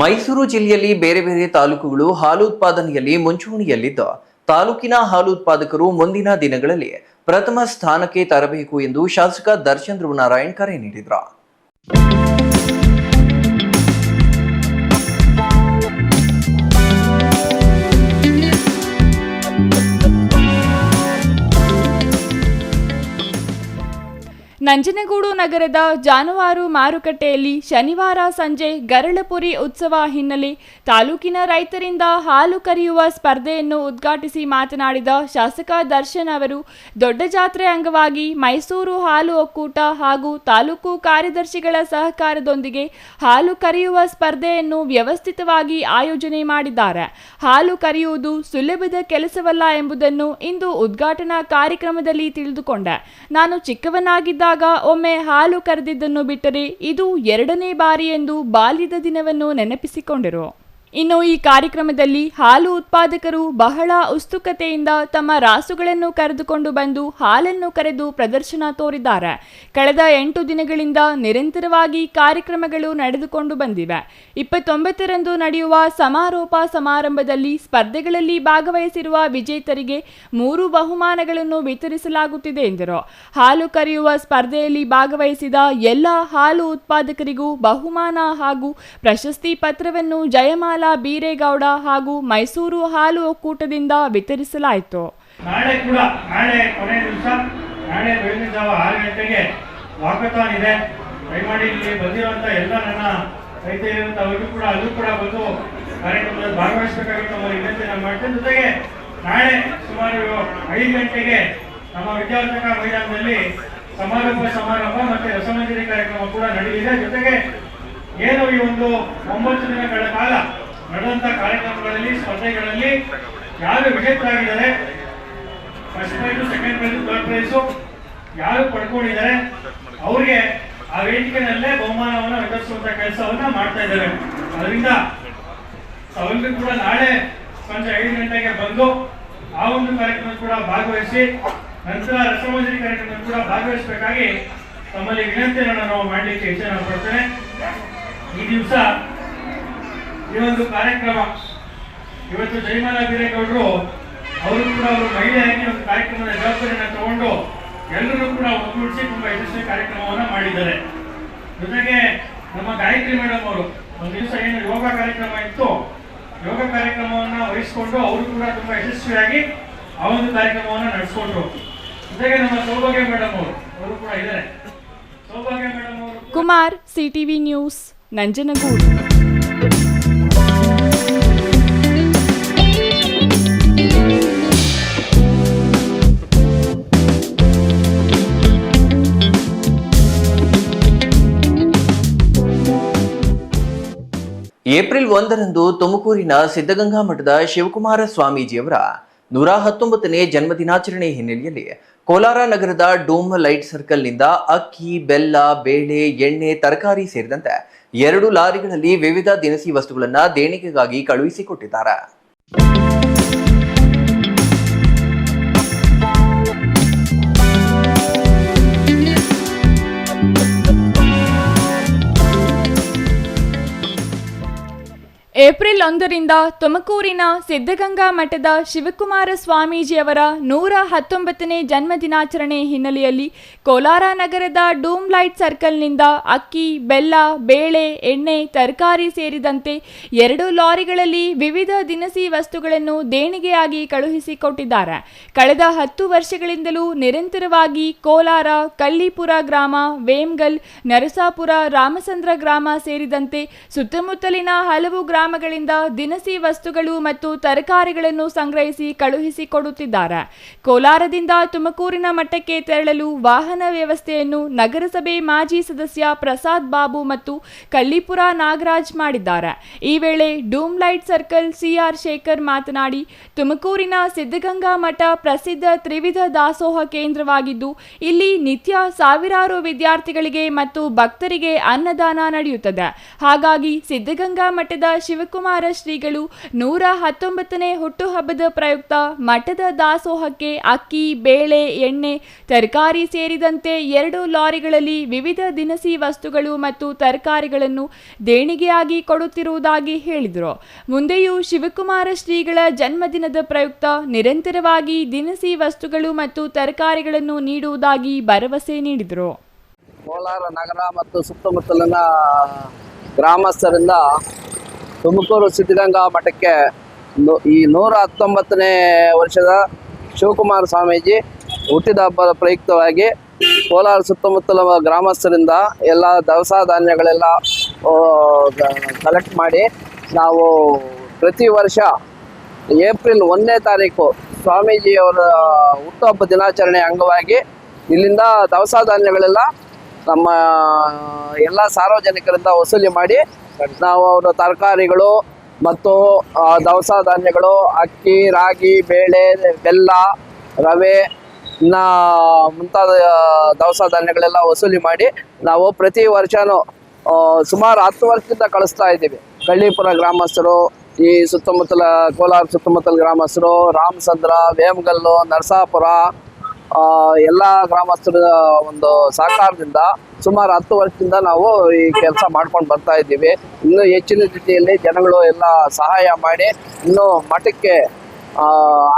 ಮೈಸೂರು ಜಿಲ್ಲೆಯಲ್ಲಿ ಬೇರೆ ಬೇರೆ ತಾಲೂಕುಗಳು ಹಾಲು ಉತ್ಪಾದನೆಯಲ್ಲಿ ಮುಂಚೂಣಿಯಲ್ಲಿದ್ದು, ತಾಲೂಕಿನ ಹಾಲು ಉತ್ಪಾದಕರು ಮುಂದಿನ ದಿನಗಳಲ್ಲಿ ಪ್ರಥಮ ಸ್ಥಾನಕ್ಕೆ ತರಬೇಕು ಎಂದು ಶಾಸಕ ದರ್ಶನ್ ಧ್ರುವನಾರಾಯಣ್ ಕರೆ ನೀಡಿದರು. ನಂಜನಗೂಡು ನಗರದ ಜಾನುವಾರು ಮಾರುಕಟ್ಟೆಯಲ್ಲಿ ಶನಿವಾರ ಸಂಜೆ ಗರಳಪುರಿ ಉತ್ಸವ ಹಿನ್ನೆಲೆ ತಾಲೂಕಿನ ರೈತರಿಂದ ಹಾಲು ಕರೆಯುವ ಸ್ಪರ್ಧೆಯನ್ನು ಉದ್ಘಾಟಿಸಿ ಮಾತನಾಡಿದ ಶಾಸಕ ದರ್ಶನ್ ಅವರು, ದೊಡ್ಡ ಜಾತ್ರೆ ಅಂಗವಾಗಿ ಮೈಸೂರು ಹಾಲು ಒಕ್ಕೂಟ ಹಾಗೂ ತಾಲೂಕು ಕಾರ್ಯದರ್ಶಿಗಳ ಸಹಕಾರದೊಂದಿಗೆ ಹಾಲು ಕರೆಯುವ ಸ್ಪರ್ಧೆಯನ್ನು ವ್ಯವಸ್ಥಿತವಾಗಿ ಆಯೋಜನೆ ಮಾಡಿದ್ದಾರೆ. ಹಾಲು ಕರೆಯುವುದು ಸುಲಭದ ಕೆಲಸವಲ್ಲ ಎಂಬುದನ್ನು ಇಂದು ಉದ್ಘಾಟನಾ ಕಾರ್ಯಕ್ರಮದಲ್ಲಿ ತಿಳಿದುಕೊಂಡೆ. ನಾನು ಚಿಕ್ಕವನಾಗಿದ್ದಾಗ ಒಮ್ಮೆ ಹಾಲು ಕರೆದಿದ್ದನ್ನು ಬಿಟ್ಟರೆ ಇದು 2ನೇ ಬಾರಿ ಎಂದು ಬಾಲ್ಯದ ದಿನವನ್ನು ನೆನಪಿಸಿಕೊಂಡರು. ಇನ್ನು ಈ ಕಾರ್ಯಕ್ರಮದಲ್ಲಿ ಹಾಲು ಉತ್ಪಾದಕರು ಬಹಳ ಉತ್ಸುಕತೆಯಿಂದ ತಮ್ಮ ರಾಸುಗಳನ್ನು ಕರೆದುಕೊಂಡು ಬಂದು ಹಾಲನ್ನು ಕರೆದು ಪ್ರದರ್ಶನ ತೋರಿದ್ದಾರೆ. ಕಳೆದ 8 ದಿನಗಳಿಂದ ನಿರಂತರವಾಗಿ ಕಾರ್ಯಕ್ರಮಗಳು ನಡೆದುಕೊಂಡು ಬಂದಿವೆ. 29ರಂದು ನಡೆಯುವ ಸಮಾರೋಪ ಸಮಾರಂಭದಲ್ಲಿ ಸ್ಪರ್ಧೆಗಳಲ್ಲಿ ಭಾಗವಹಿಸಿರುವ ವಿಜೇತರಿಗೆ 3 ಬಹುಮಾನಗಳನ್ನು ವಿತರಿಸಲಾಗುತ್ತಿದೆ ಎಂದರು. ಹಾಲು ಕರೆಯುವ ಸ್ಪರ್ಧೆಯಲ್ಲಿ ಭಾಗವಹಿಸಿದ ಎಲ್ಲ ಹಾಲು ಉತ್ಪಾದಕರಿಗೂ ಬಹುಮಾನ ಹಾಗೂ ಪ್ರಶಸ್ತಿ ಪತ್ರವನ್ನು ಜಯಮಾಲ ಬೀರೇಗೌಡ ಹಾಗೂ ಮೈಸೂರು ಹಾಲು ಒಕ್ಕೂಟದಿಂದ ವಿತರಿಸಲಾಯಿತು. ನಾಳೆ ಕೊನೆ ದಿವಸ, ನಾಳೆ ಬೆಳಗಿನ ಜಾವ 6 ಗಂಟೆಗೆ ವಾಕಥಾನ್ ಇದೆ. ದಯಮಾಡಿ ಇಲ್ಲಿ ಬಂದಿರುವಂತ ಎಲ್ಲ ನನ್ನ ರೈತರು ಕೂಡ ಅಲ್ಲೂ ಕೂಡ ಬಂದು ಕಾರ್ಯಕ್ರಮದಲ್ಲಿ ಭಾಗವಹಿಸಬೇಕಾಗಿ ನಮ್ಮ ವಿನಂತಿ ಮಾಡ್ತೇನೆ. ಜೊತೆಗೆ ನಾಳೆ ಸುಮಾರು 5 ಗಂಟೆಗೆ ನಮ್ಮ ವಿದ್ಯಾರ್ಥಿಕ ಮೈದಾನದಲ್ಲಿ ಸಮಾರಂಭ ಮತ್ತೆ ರಸಮಂಜರಿ ಕಾರ್ಯಕ್ರಮ ಕೂಡ ನಡೆಯಲಿದೆ. ಜೊತೆಗೆ ಏನು ಈ ಒಂದು 9 ದಿನಗಳ ಕಾಲ ನಡೆದಂತ ಕಾರ್ಯಕ್ರಮಗಳಲ್ಲಿ, ಸ್ಪರ್ಧೆಗಳಲ್ಲಿ ಯಾರು ವಿಜೇತರಾಗಿದ್ದಾರೆ, first prize, second prize, third prize ಯಾರು ಪಡ್ಕೊಂಡಿದ್ದಾರೆ ಅವ್ರಿಗೆ ಆ ವೇದಿಕೆಯಲ್ಲೇ ಬಹುಮಾನವನ್ನು ವಿತರಿಸುವಂತ ಕೆಲಸವನ್ನ ಮಾಡ್ತಾ ಇದ್ದಾರೆ. ಅದರಿಂದ ತಾವೆಲ್ಲರೂ ಕೂಡ ನಾಳೆ ಸಂಜೆ 5 ಗಂಟೆಗೆ ಬಂದು ಆ ಒಂದು ಕಾರ್ಯಕ್ರಮ ಕೂಡ ಭಾಗವಹಿಸಿ ನಂತರ ರಸಮಂಜರಿ ಕಾರ್ಯಕ್ರಮದಲ್ಲಿ ಕೂಡ ಭಾಗವಹಿಸಬೇಕಾಗಿ ತಮ್ಮಲ್ಲಿ ವಿನಂತಿಯನ್ನು ನಾನು ಮಾಡಲಿಕ್ಕೆ ಇಚ್ಛೆ ಪಡ್ತೇನೆ. ಈ ದಿವಸ ಈ ಒಂದು ಕಾರ್ಯಕ್ರಮ ಇವತ್ತು ಜಯಮಾಲಾ ಬೀರೇಗೌಡರು ಅವರು ಕೂಡ ಅವರು ಮಹಿಳೆಯಾಗಿ ಒಂದು ಕಾರ್ಯಕ್ರಮದ ಜವಾಬ್ದಾರಿಯನ್ನು ತಗೊಂಡು ಎಲ್ಲರೂ ಕೂಡ ಒಗ್ಗೂಡಿಸಿ ತುಂಬಾ ಯಶಸ್ವಿ ಕಾರ್ಯಕ್ರಮವನ್ನು ಮಾಡಿದ್ದಾರೆ. ಜೊತೆಗೆ ನಮ್ಮ ಗಾಯತ್ರಿ ಮೇಡಮ್ ಅವರು ಒಂದು ದಿವಸ ಏನು ಯೋಗ ಕಾರ್ಯಕ್ರಮ ಇತ್ತು, ಯೋಗ ಕಾರ್ಯಕ್ರಮವನ್ನು ವಹಿಸಿಕೊಂಡು ಅವರು ಕೂಡ ತುಂಬಾ ಯಶಸ್ವಿಯಾಗಿ ಆ ಒಂದು ಕಾರ್ಯಕ್ರಮವನ್ನು ನಡೆಸಿಕೊಂಡ್ರು. ಜೊತೆಗೆ ನಮ್ಮ ಸೌಭಾಗ್ಯ ಮೇಡಮ್ ಅವರು ಕೂಡ ಇದ್ದಾರೆ. ಸೌಭಾಗ್ಯ ಮೇಡಮ್ ಅವರು Kumar, CTV news, Nanjangud. April 1ರಂದು ತುಮಕೂರಿನ ಸಿದ್ಧಗಂಗಾ ಮಠದ ಶಿವಕುಮಾರ ಸ್ವಾಮೀಜಿಯವರ 119ನೇ ಜನ್ಮದಿನಾಚರಣೆ ಹಿನ್ನೆಲೆಯಲ್ಲಿ ಕೋಲಾರ ನಗರದ ಡೂಮ್ ಲೈಟ್ ಸರ್ಕಲ್ನಿಂದ ಅಕ್ಕಿ, ಬೆಲ್ಲ, ಬೇಳೆ, ಎಣ್ಣೆ, ತರಕಾರಿ ಸೇರಿದಂತೆ 2 ಲಾರಿಗಳಲ್ಲಿ ವಿವಿಧ ದಿನಸಿ ವಸ್ತುಗಳನ್ನು ದೇಣಿಗೆಗಾಗಿ ಕಳುಹಿಸಿಕೊಟ್ಟಿದ್ದಾರೆ. ಏಪ್ರಿಲ್ 1ರಿಂದ ತುಮಕೂರಿನ ಸಿದ್ಧಗಂಗಾ ಮಠದ ಶಿವಕುಮಾರ ಸ್ವಾಮೀಜಿಯವರ 119ನೇ ಜನ್ಮದಿನಾಚರಣೆ ಹಿನ್ನೆಲೆಯಲ್ಲಿ ಕೋಲಾರ ನಗರದ ಡೂಮ್ ಲೈಟ್ ಸರ್ಕಲ್ನಿಂದ ಅಕ್ಕಿ, ಬೆಲ್ಲ, ಬೇಳೆ, ಎಣ್ಣೆ, ತರಕಾರಿ ಸೇರಿದಂತೆ 2 ಲಾರಿಗಳಲ್ಲಿ ವಿವಿಧ ದಿನಸಿ ವಸ್ತುಗಳನ್ನು ದೇಣಿಗೆಯಾಗಿ ಕಳುಹಿಸಿಕೊಟ್ಟಿದ್ದಾರೆ. ಕಳೆದ 10 ವರ್ಷಗಳಿಂದಲೂ ನಿರಂತರವಾಗಿ ಕೋಲಾರ, ಕಳ್ಳಿಪುರ ಗ್ರಾಮ, ವೇಮ್ಗಲ್, ನರಸಾಪುರ, ರಾಮಚಂದ್ರ ಗ್ರಾಮ ಸೇರಿದಂತೆ ಸುತ್ತಮುತ್ತಲಿನ ಹಲವು ಗ್ರಾಮಗಳಿಂದ ದಿನಸಿ ವಸ್ತುಗಳು ಮತ್ತು ತರಕಾರಿಗಳನ್ನು ಸಂಗ್ರಹಿಸಿ ಕಳುಹಿಸಿಕೊಡುತ್ತಿದ್ದಾರೆ. ಕೋಲಾರದಿಂದ ತುಮಕೂರಿನ ಮಠಕ್ಕೆ ತೆರಳಲು ವಾಹನ ವ್ಯವಸ್ಥೆಯನ್ನು ನಗರಸಭೆ ಮಾಜಿ ಸದಸ್ಯ ಪ್ರಸಾದ್ ಬಾಬು ಮತ್ತು ಕಳ್ಳಿಪುರ ನಾಗರಾಜ್ ಮಾಡಿದ್ದಾರೆ. ಈ ವೇಳೆ ಡೂಮ್ ಲೈಟ್ ಸರ್ಕಲ್ ಸಿಆರ್ ಶೇಖರ್ ಮಾತನಾಡಿ, ತುಮಕೂರಿನ ಸಿದ್ಧಗಂಗಾ ಮಠ ಪ್ರಸಿದ್ಧ ತ್ರಿವಿಧ ದಾಸೋಹ ಕೇಂದ್ರವಾಗಿದ್ದು, ಇಲ್ಲಿ ನಿತ್ಯ ಸಾವಿರಾರು ವಿದ್ಯಾರ್ಥಿಗಳಿಗೆ ಮತ್ತು ಭಕ್ತರಿಗೆ ಅನ್ನದಾನ ನಡೆಯುತ್ತದೆ. ಹಾಗಾಗಿ ಸಿದ್ಧಗಂಗಾ ಮಠದ ಶಿವಕುಮಾರ ಶ್ರೀಗಳು 119ನೇ ಹುಟ್ಟುಹಬ್ಬದ ಪ್ರಯುಕ್ತ ಮಠದ ದಾಸೋಹಕ್ಕೆ ಅಕ್ಕಿ, ಬೇಳೆ, ಎಣ್ಣೆ, ತರಕಾರಿ ಸೇರಿದಂತೆ 2 ಲಾರಿಗಳಲ್ಲಿ ವಿವಿಧ ದಿನಸಿ ವಸ್ತುಗಳು ಮತ್ತು ತರಕಾರಿಗಳನ್ನು ದೇಣಿಗೆಯಾಗಿ ಕೊಡುತ್ತಿರುವುದಾಗಿ ಹೇಳಿದರು. ಮುಂದೆಯೂ ಶಿವಕುಮಾರ ಶ್ರೀಗಳ ಜನ್ಮದಿನದ ಪ್ರಯುಕ್ತ ನಿರಂತರವಾಗಿ ದಿನಸಿ ವಸ್ತುಗಳು ಮತ್ತು ತರಕಾರಿಗಳನ್ನು ನೀಡುವುದಾಗಿ ಭರವಸೆ ನೀಡಿದರು. ಕೋಲಾರ ನಗರ ಮತ್ತು ಸುತ್ತಮುತ್ತಲಿನ ಗ್ರಾಮಸ್ಥರಿಂದ ತುಮಕೂರು ಸಿದ್ಧಗಂಗಾ ಮಠಕ್ಕೆ ಈ 119ನೇ ವರ್ಷದ ಶಿವಕುಮಾರ ಸ್ವಾಮೀಜಿ ಹುಟ್ಟಿದ ಹಬ್ಬದ ಪ್ರಯುಕ್ತವಾಗಿ ಕೋಲಾರ ಸುತ್ತಮುತ್ತಲ ಗ್ರಾಮಸ್ಥರಿಂದ ಎಲ್ಲ ದವಸ ಧಾನ್ಯಗಳೆಲ್ಲ ಕಲೆಕ್ಟ್ ಮಾಡಿ ನಾವು ಪ್ರತಿ ವರ್ಷ ಏಪ್ರಿಲ್ 1ನೇ ತಾರೀಕು ಸ್ವಾಮೀಜಿಯವರ ಹುಟ್ಟುಹಬ್ಬ ದಿನಾಚರಣೆ ಅಂಗವಾಗಿ ಇಲ್ಲಿಂದ ದವಸ ಧಾನ್ಯಗಳೆಲ್ಲ ನಮ್ಮ ಎಲ್ಲ ಸಾರ್ವಜನಿಕರಿಂದ ವಸೂಲಿ ಮಾಡಿ ನಾವು ಅವರ ತರಕಾರಿಗಳು ಮತ್ತು ದವಸ ಧಾನ್ಯಗಳು, ಅಕ್ಕಿ, ರಾಗಿ, ಬೇಳೆ, ಬೆಲ್ಲ, ರವೆ ಇನ್ನು ಮುಂತಾದ ದವಸ ಧಾನ್ಯಗಳೆಲ್ಲ ವಸೂಲಿ ಮಾಡಿ ನಾವು ಪ್ರತಿ ವರ್ಷವೂ ಸುಮಾರು 10 ವರ್ಷದಿಂದ ಕಳಿಸ್ತಾ ಇದ್ದೀವಿ. ಕಳ್ಳಿಪುರ ಗ್ರಾಮಸ್ಥರು, ಈ ಸುತ್ತಮುತ್ತಲ ಕೋಲಾರ ಸುತ್ತಮುತ್ತಲ ಗ್ರಾಮಸ್ಥರು, ರಾಮಚಂದ್ರ, ವೇಮಗಲ್ಲು, ನರಸಾಪುರ ಎಲ್ಲ ಗ್ರಾಮಸ್ಥರ ಒಂದು ಸಹಕಾರದಿಂದ ಸುಮಾರು 10 ವರ್ಷದಿಂದ ನಾವು ಈ ಕೆಲಸ ಮಾಡ್ಕೊಂಡು ಬರ್ತಾ ಇದ್ದೀವಿ. ಇನ್ನೂ ಹೆಚ್ಚಿನ ರೀತಿಯಲ್ಲಿ ಜನಗಳು ಎಲ್ಲ ಸಹಾಯ ಮಾಡಿ ಇನ್ನೂ ಮಠಕ್ಕೆ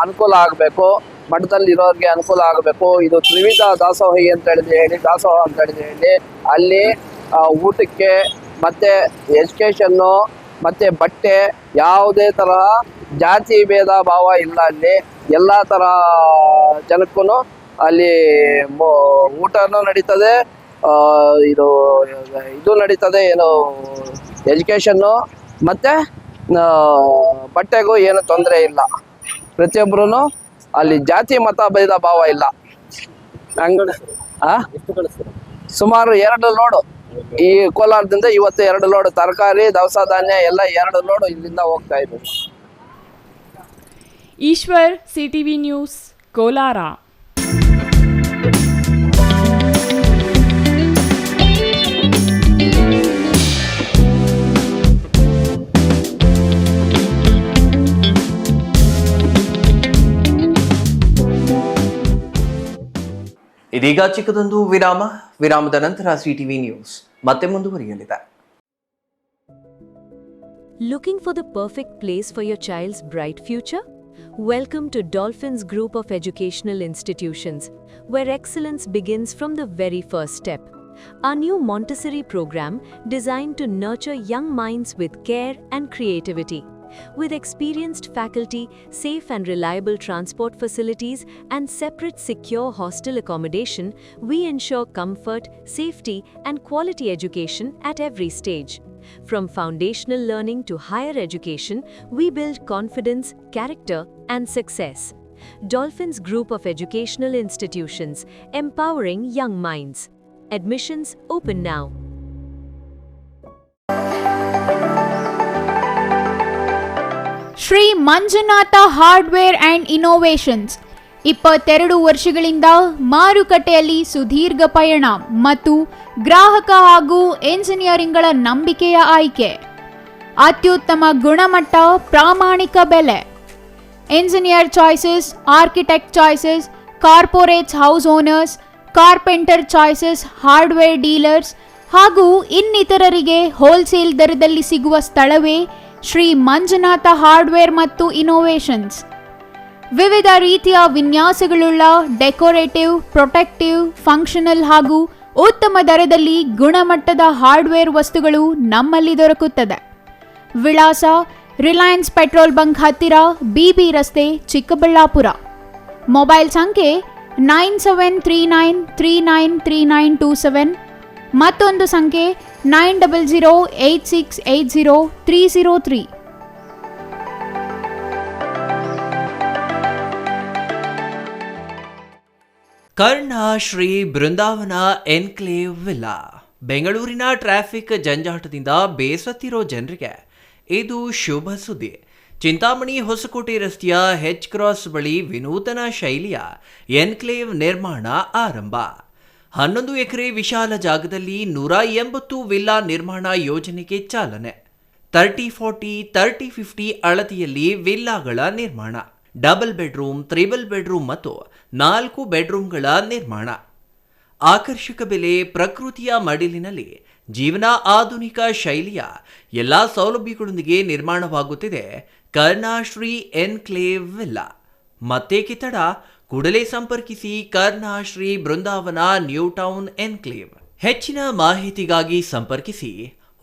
ಅನುಕೂಲ ಆಗಬೇಕು, ಮಠದಲ್ಲಿ ಇರೋರಿಗೆ ಅನುಕೂಲ ಆಗಬೇಕು. ಇದು ತ್ರಿವಿಧ ದಾಸೋಹಿ ಅಂತ ಹೇಳಿ ದಾಸೋಹ ಅಂತ ಹೇಳಿ ಅಲ್ಲಿ ಊಟಕ್ಕೆ ಮತ್ತು ಎಜುಕೇಷನ್ನು ಮತ್ತು ಬಟ್ಟೆ ಯಾವುದೇ ತರಹ ಜಾತಿ ಭೇದ ಭಾವ ಇಲ್ಲ. ಅಲ್ಲಿ ಎಲ್ಲ ಥರ ಜನಕ್ಕೂ ಅಲ್ಲಿ ಊಟನೂ ನಡೀತದೆ, ಇದು ನಡೀತದೆ, ಏನು ಎಜುಕೇಷನ್ನು ಮತ್ತು ಬಟ್ಟೆಗೂ ಏನು ತೊಂದರೆ ಇಲ್ಲ. ಪ್ರತಿಯೊಬ್ಬರೂ ಅಲ್ಲಿ ಜಾತಿ ಮತ ಭೇದ ಭಾವ ಇಲ್ಲ. ಸುಮಾರು 2 ಲೋಡು ಈ ಕೋಲಾರದಿಂದ ಇವತ್ತು 2 ಲೋಡ್ ತರಕಾರಿ, ದವಸ ಧಾನ್ಯ ಎಲ್ಲ 2 ಲೋಡು ಇಲ್ಲಿಂದ ಹೋಗ್ತಾ ಇದೆ. Eshwar, CTV news, Kolar. ಇದೀಗ ಚಿಕ್ಕದೊಂದು ವಿರಾಮದ ನಂತರ ಸಿಟಿವಿ ನ್ಯೂಸ್ ಮತ್ತೆ ಮುಂದುವರಿಯಲಿದೆ. Looking for the perfect place for your child's bright future? Welcome to Dolphins Group of Educational Institutions, where excellence begins from the very first step. Our new Montessori program designed to nurture young minds with care and creativity. With experienced faculty, safe and reliable transport facilities, and separate secure hostel accommodation, we ensure comfort, safety, and quality education at every stage. From foundational learning to higher education, we build confidence, character, and success. Dolphins Group of Educational Institutions, empowering young minds. Admissions open now. Shri Manjunatha hardware and innovations 22 ವರ್ಷಗಳಿಂದ ಮಾರುಕಟ್ಟೆಯಲ್ಲಿ ಸುದೀರ್ಘ ಪಯಣ ಮತ್ತು ಗ್ರಾಹಕ ಹಾಗೂ ಎಂಜಿನಿಯರಿಂಗ್ಗಳ ನಂಬಿಕೆಯ ಆಯ್ಕೆ. ಅತ್ಯುತ್ತಮ ಗುಣಮಟ್ಟ, ಪ್ರಾಮಾಣಿಕ ಬೆಲೆ. Engineer choices, architect choices, corporates house owners, carpenter choices, hardware dealers ಹಾಗೂ ಇನ್ನಿತರರಿಗೆ ಹೋಲ್ಸೇಲ್ ದರದಲ್ಲಿ ಸಿಗುವ ಸ್ಥಳವೇ ಶ್ರೀ ಮಂಜುನಾಥ ಹಾರ್ಡ್ವೇರ್ ಮತ್ತು ಇನೋವೇಷನ್ಸ್. ವಿವಿಧ ರೀತಿಯ ವಿನ್ಯಾಸಗಳುಳ್ಳ ಡೆಕೋರೇಟಿವ್, ಪ್ರೊಟೆಕ್ಟಿವ್, ಫಂಕ್ಷನಲ್ ಹಾಗೂ ಉತ್ತಮ ದರದಲ್ಲಿ ಗುಣಮಟ್ಟದ ಹಾರ್ಡ್ವೇರ್ ವಸ್ತುಗಳು ನಮ್ಮಲ್ಲಿ ದೊರಕುತ್ತದೆ. ವಿಳಾಸ: ರಿಲಯನ್ಸ್ ಪೆಟ್ರೋಲ್ ಬಂಕ್ ಹತ್ತಿರ, ಬಿಬಿ ರಸ್ತೆ, ಚಿಕ್ಕಬಳ್ಳಾಪುರ. ಮೊಬೈಲ್ ಸಂಖ್ಯೆ 9739393927, ಮತ್ತೊಂದು ಸಂಖ್ಯೆ 9008680303. ಕರ್ಣ ಶ್ರೀ ಬೃಂದಾವನ ಎನ್ಕ್ಲೇವ್ ವಿಲ್ಲಾ. ಬೆಂಗಳೂರಿನ ಟ್ರಾಫಿಕ್ ಜಂಜಾಟದಿಂದ ಬೇಸತ್ತಿರೋ ಜನರಿಗೆ ಇದು ಶುಭ ಸುದ್ದಿ. ಚಿಂತಾಮಣಿ ಹೊಸಕೋಟೆ ರಸ್ತೆಯ ಹೆಚ್ ಕ್ರಾಸ್ ಬಳಿ ವಿನೂತನ ಶೈಲಿಯ ಎನ್ಕ್ಲೇವ್ ನಿರ್ಮಾಣ ಆರಂಭ. 11 ಎಕರೆ ವಿಶಾಲ ಜಾಗದಲ್ಲಿ 180 ವಿಲ್ಲಾ ನಿರ್ಮಾಣ ಯೋಜನೆಗೆ ಚಾಲನೆ. 30-40, 30-50 ಅಳತೆಯಲ್ಲಿ ವಿಲ್ಲಾಗಳ ನಿರ್ಮಾಣ. ಡಬಲ್ ಬೆಡ್ರೂಮ್, ತ್ರಿಬಲ್ ಬೆಡ್ರೂಮ್ ಮತ್ತು 4 ಬೆಡ್ರೂಮ್ಗಳ ನಿರ್ಮಾಣ. ಆಕರ್ಷಕ ಬೆಲೆ, ಪ್ರಕೃತಿಯ ಮಡಿಲಿನಲ್ಲಿ ಜೀವನ, ಆಧುನಿಕ ಶೈಲಿಯ ಎಲ್ಲ ಸೌಲಭ್ಯಗಳೊಂದಿಗೆ ನಿರ್ಮಾಣವಾಗುತ್ತಿದೆ ಕರ್ಣಶ್ರೀ ಎನ್ಕ್ಲೇವ್ ವಿಲ್ಲಾ. ಮತ್ತೇಕೆ ತಡ? ಕೂಡಲೇ ಸಂಪರ್ಕಿಸಿ Karnashree Brindavan new town enclave. ಹೆಚ್ಚಿನ ಮಾಹಿತಿಗಾಗಿ ಸಂಪರ್ಕಿಸಿ